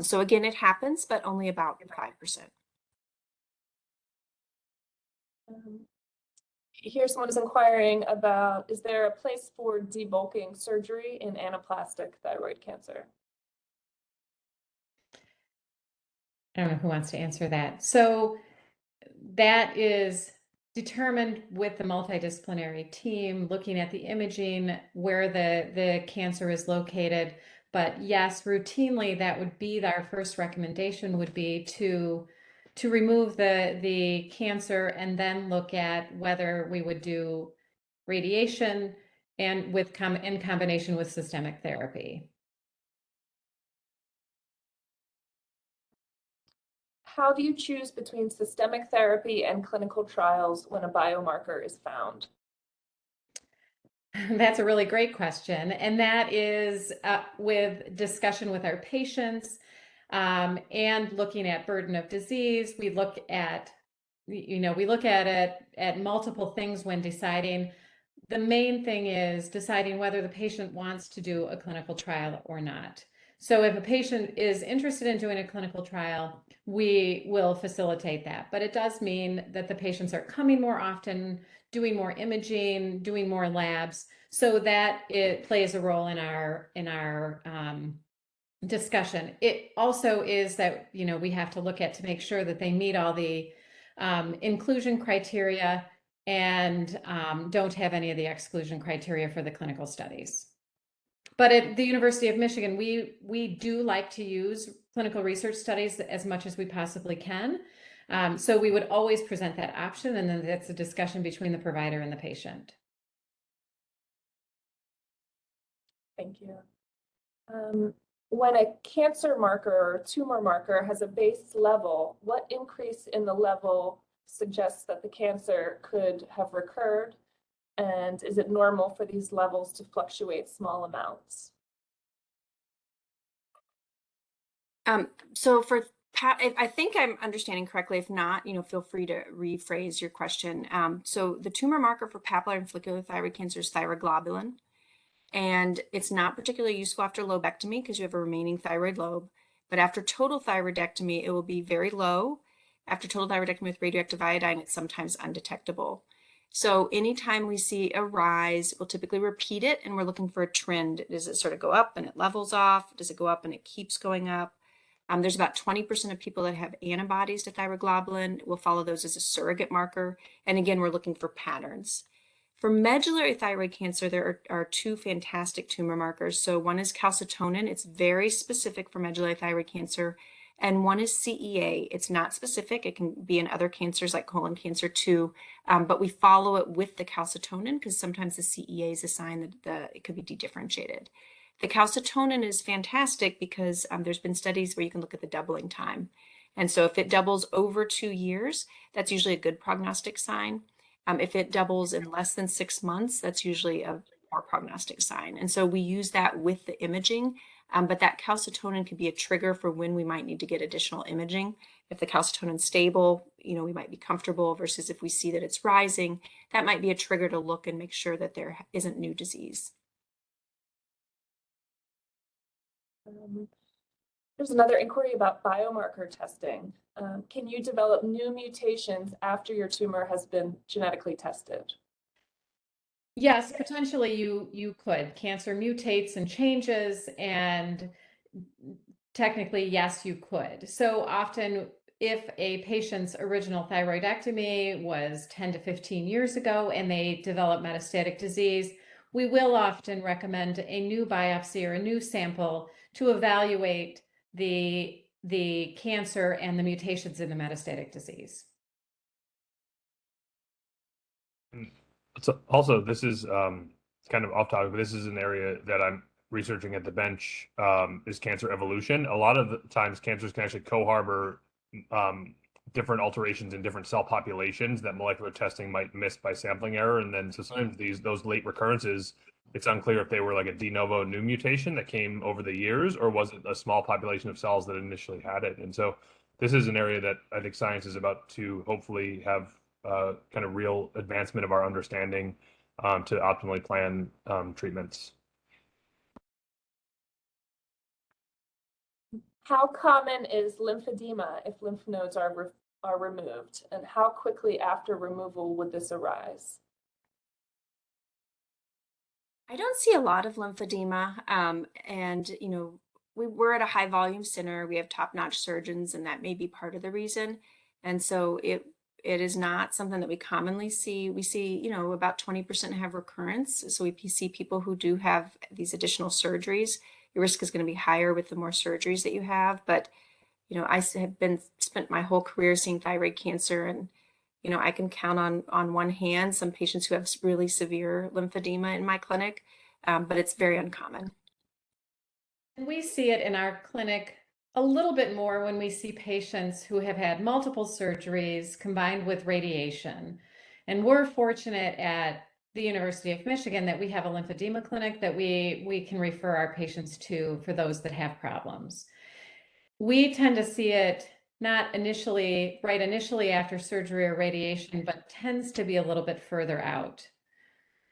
So again, it happens, but only about 5%. Here someone is inquiring about, is there a place for debulking surgery in anaplastic thyroid cancer? I don't know who wants to answer that. So that is determined with the multidisciplinary team, looking at the imaging, where the cancer is located. But yes, routinely, that would be our first recommendation would be to remove the cancer and then look at whether we would do radiation and in combination with systemic therapy. How do you choose between systemic therapy and clinical trials when a biomarker is found? That's a really great question. And that is with discussion with our patients and looking at burden of disease. We look at, we look at it at multiple things when deciding. The main thing is deciding whether the patient wants to do a clinical trial or not. So if a patient is interested in doing a clinical trial, we will facilitate that. But it does mean that the patients are coming more often, doing more imaging, doing more labs, so that it plays a role in our discussion. It also is that, we have to look at to make sure that they meet all the inclusion criteria and don't have any of the exclusion criteria for the clinical studies. But at the University of Michigan, we do like to use clinical research studies as much as we possibly can. So we would always present that option, and then that's a discussion between the provider and the patient. Thank you. When a cancer marker or tumor marker has a base level, what increase in the level suggests that the cancer could have recurred? And is it normal for these levels to fluctuate small amounts? So for I think I'm understanding correctly. If not, feel free to rephrase your question. So the tumor marker for papillary and follicular thyroid cancer is thyroglobulin, and it's not particularly useful after lobectomy because you have a remaining thyroid lobe. But after total thyroidectomy, it will be very low. After total thyroidectomy with radioactive iodine, it's sometimes undetectable. So anytime we see a rise, we'll typically repeat it, and we're looking for a trend. Does it sort of go up and it levels off? Does it go up and it keeps going up? There's about 20% of people that have antibodies to thyroglobulin. We'll follow those as a surrogate marker. And again, we're looking for patterns. For medullary thyroid cancer, there are two fantastic tumor markers. So one is calcitonin. It's very specific for medullary thyroid cancer. And one is CEA. It's not specific. It can be in other cancers like colon cancer too. But we follow it with the calcitonin because sometimes the CEA is a sign that it could be dedifferentiated. The calcitonin is fantastic because there's been studies where you can look at the doubling time. And so if it doubles over 2 years, that's usually a good prognostic sign. If it doubles in less than 6 months, that's usually a poor prognostic sign. And so we use that with the imaging, but that calcitonin could be a trigger for when we might need to get additional imaging. If the calcitonin's stable, we might be comfortable, versus if we see that it's rising, that might be a trigger to look and make sure that there isn't new disease. There's another inquiry about biomarker testing. Can you develop new mutations after your tumor has been genetically tested? Yes, potentially you could. Cancer mutates and changes, and technically, yes, you could. So often, if a patient's original thyroidectomy was 10 to 15 years ago and they develop metastatic disease, we will often recommend a new biopsy or a new sample to evaluate the cancer and the mutations in the metastatic disease. So also, this is kind of off topic, but this is an area that I'm researching at the bench, is cancer evolution. A lot of the times cancers can actually co-harbor different alterations in different cell populations that molecular testing might miss by sampling error. And then so sometimes those late recurrences, it's unclear if they were like a de novo new mutation that came over the years, or was it a small population of cells that initially had it. And so this is an area that I think science is about to hopefully have kind of real advancement of our understanding to optimally plan treatments. How common is lymphedema if lymph nodes are removed, and how quickly after removal would this arise? I don't see a lot of lymphedema, and we're at a high volume center. We have top-notch surgeons, and that may be part of the reason. And so it is not something that we commonly see. We see, about 20% have recurrence. So we see people who do have these additional surgeries. Your risk is going to be higher with the more surgeries that you have. But, I have spent my whole career seeing thyroid cancer, and, I can count on one hand some patients who have really severe lymphedema in my clinic, but it's very uncommon. And we see it in our clinic a little bit more when we see patients who have had multiple surgeries combined with radiation. And we're fortunate at the University of Michigan that we have a lymphedema clinic that we can refer our patients to for those that have problems. We tend to see it not right initially after surgery or radiation, but tends to be a little bit further out,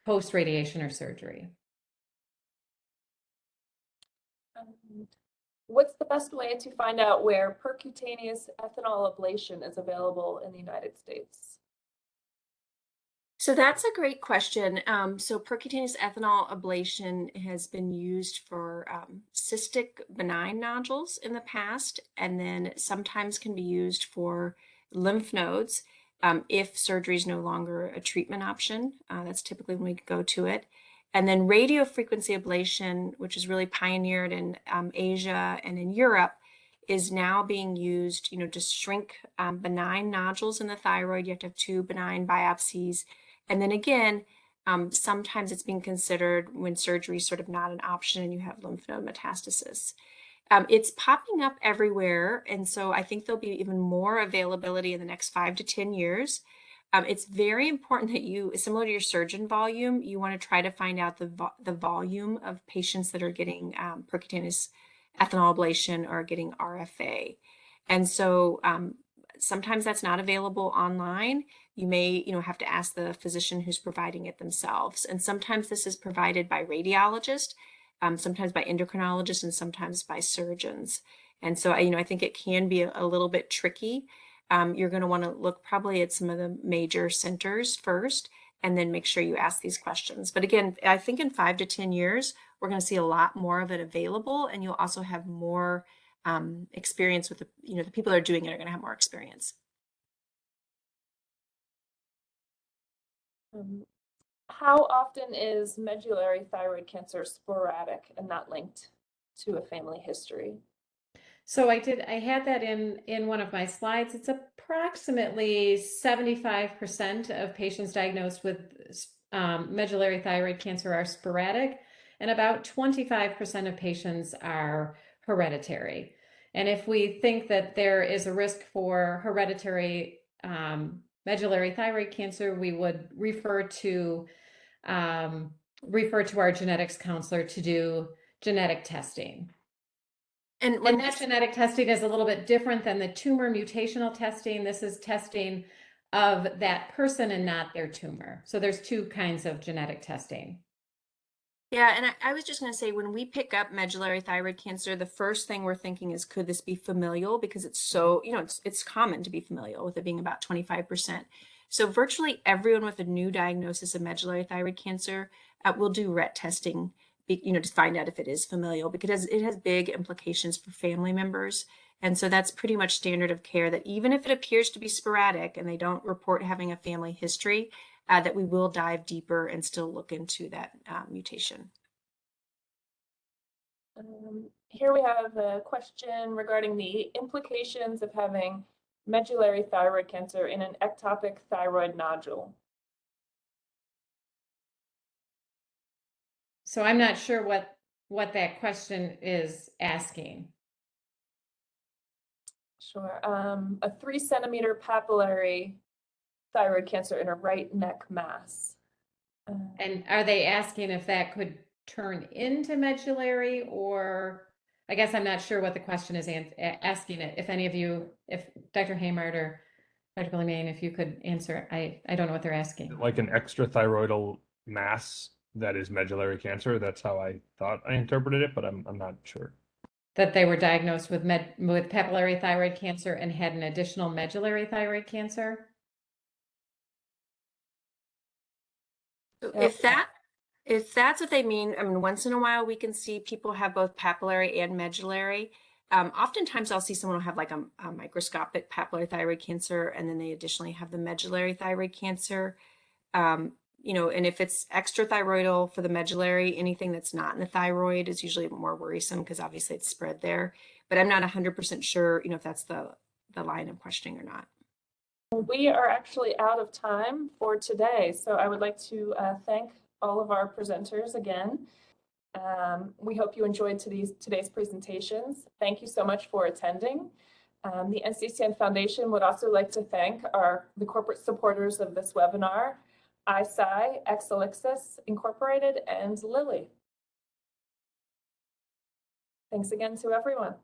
post-radiation or surgery. What's the best way to find out where percutaneous ethanol ablation is available in the United States? So that's a great question. So percutaneous ethanol ablation has been used for cystic benign nodules in the past, and then sometimes can be used for lymph nodes if surgery is no longer a treatment option. That's typically when we go to it. And then radiofrequency ablation, which is really pioneered in Asia and in Europe, is now being used, to shrink benign nodules in the thyroid. You have to have 2 benign biopsies. And then again, sometimes it's being considered when surgery is sort of not an option and you have lymph node metastasis. It's popping up everywhere. And so I think there'll be even more availability in the next 5 to 10 years. It's very important that you, similar to your surgeon volume, you want to try to find out the volume of patients that are getting percutaneous ethanol ablation or getting RFA. And so sometimes that's not available online. You may, have to ask the physician who's providing it themselves. And sometimes this is provided by radiologists, sometimes by endocrinologists, and sometimes by surgeons. And so, I think it can be a little bit tricky. You're going to want to look probably at some of the major centers first, and then make sure you ask these questions. But again, I think in 5 to 10 years, we're going to see a lot more of it available, and you'll also have more experience with the people that are doing it are going to have more experience. How often is medullary thyroid cancer sporadic and not linked to a family history? So I had that in one of my slides. It's approximately 75% of patients diagnosed with medullary thyroid cancer are sporadic, and about 25% of patients are hereditary. And if we think that there is a risk for hereditary medullary thyroid cancer, we would refer to our genetics counselor to do genetic testing. And that genetic testing is a little bit different than the tumor mutational testing. This is testing of that person and not their tumor. So there's 2 kinds of genetic testing. Yeah, and I was just going to say, when we pick up medullary thyroid cancer, the first thing we're thinking is, could this be familial? Because it's so, it's common to be familial, with it being about 25%. So virtually everyone with a new diagnosis of medullary thyroid cancer will do RET testing, to find out if it is familial, because it has big implications for family members. And so that's pretty much standard of care, that even if it appears to be sporadic and they don't report having a family history, that we will dive deeper and still look into that mutation. Here we have a question regarding the implications of having medullary thyroid cancer in an ectopic thyroid nodule. So I'm not sure what that question is asking. Sure. A 3-centimeter papillary thyroid cancer in a right neck mass. And are they asking if that could turn into medullary, or I guess I'm not sure what the question is asking it. If any of you, if Dr. Haymart or Dr. Li-Fraumeni, if you could answer, I don't know what they're asking. Like an extrathyroidal mass that is medullary cancer. That's how I thought I interpreted it, but I'm not sure. That they were diagnosed with papillary thyroid cancer and had an additional medullary thyroid cancer? So if that's what they mean, I mean, once in a while we can see people have both papillary and medullary. Oftentimes I'll see someone will have like a microscopic papillary thyroid cancer, and then they additionally have the medullary thyroid cancer. You know, and if it's extrathyroidal for the medullary, anything that's not in the thyroid is usually more worrisome because obviously it's spread there. But I'm not 100% sure, you know, if that's the line of questioning or not. We are actually out of time for today, so I would like to thank all of our presenters again. We hope you enjoyed today's presentations. Thank you so much for attending. The NCCN Foundation would also like to thank the corporate supporters of this webinar, ISI, Exelixis Incorporated, and Lilly. Thanks again to everyone.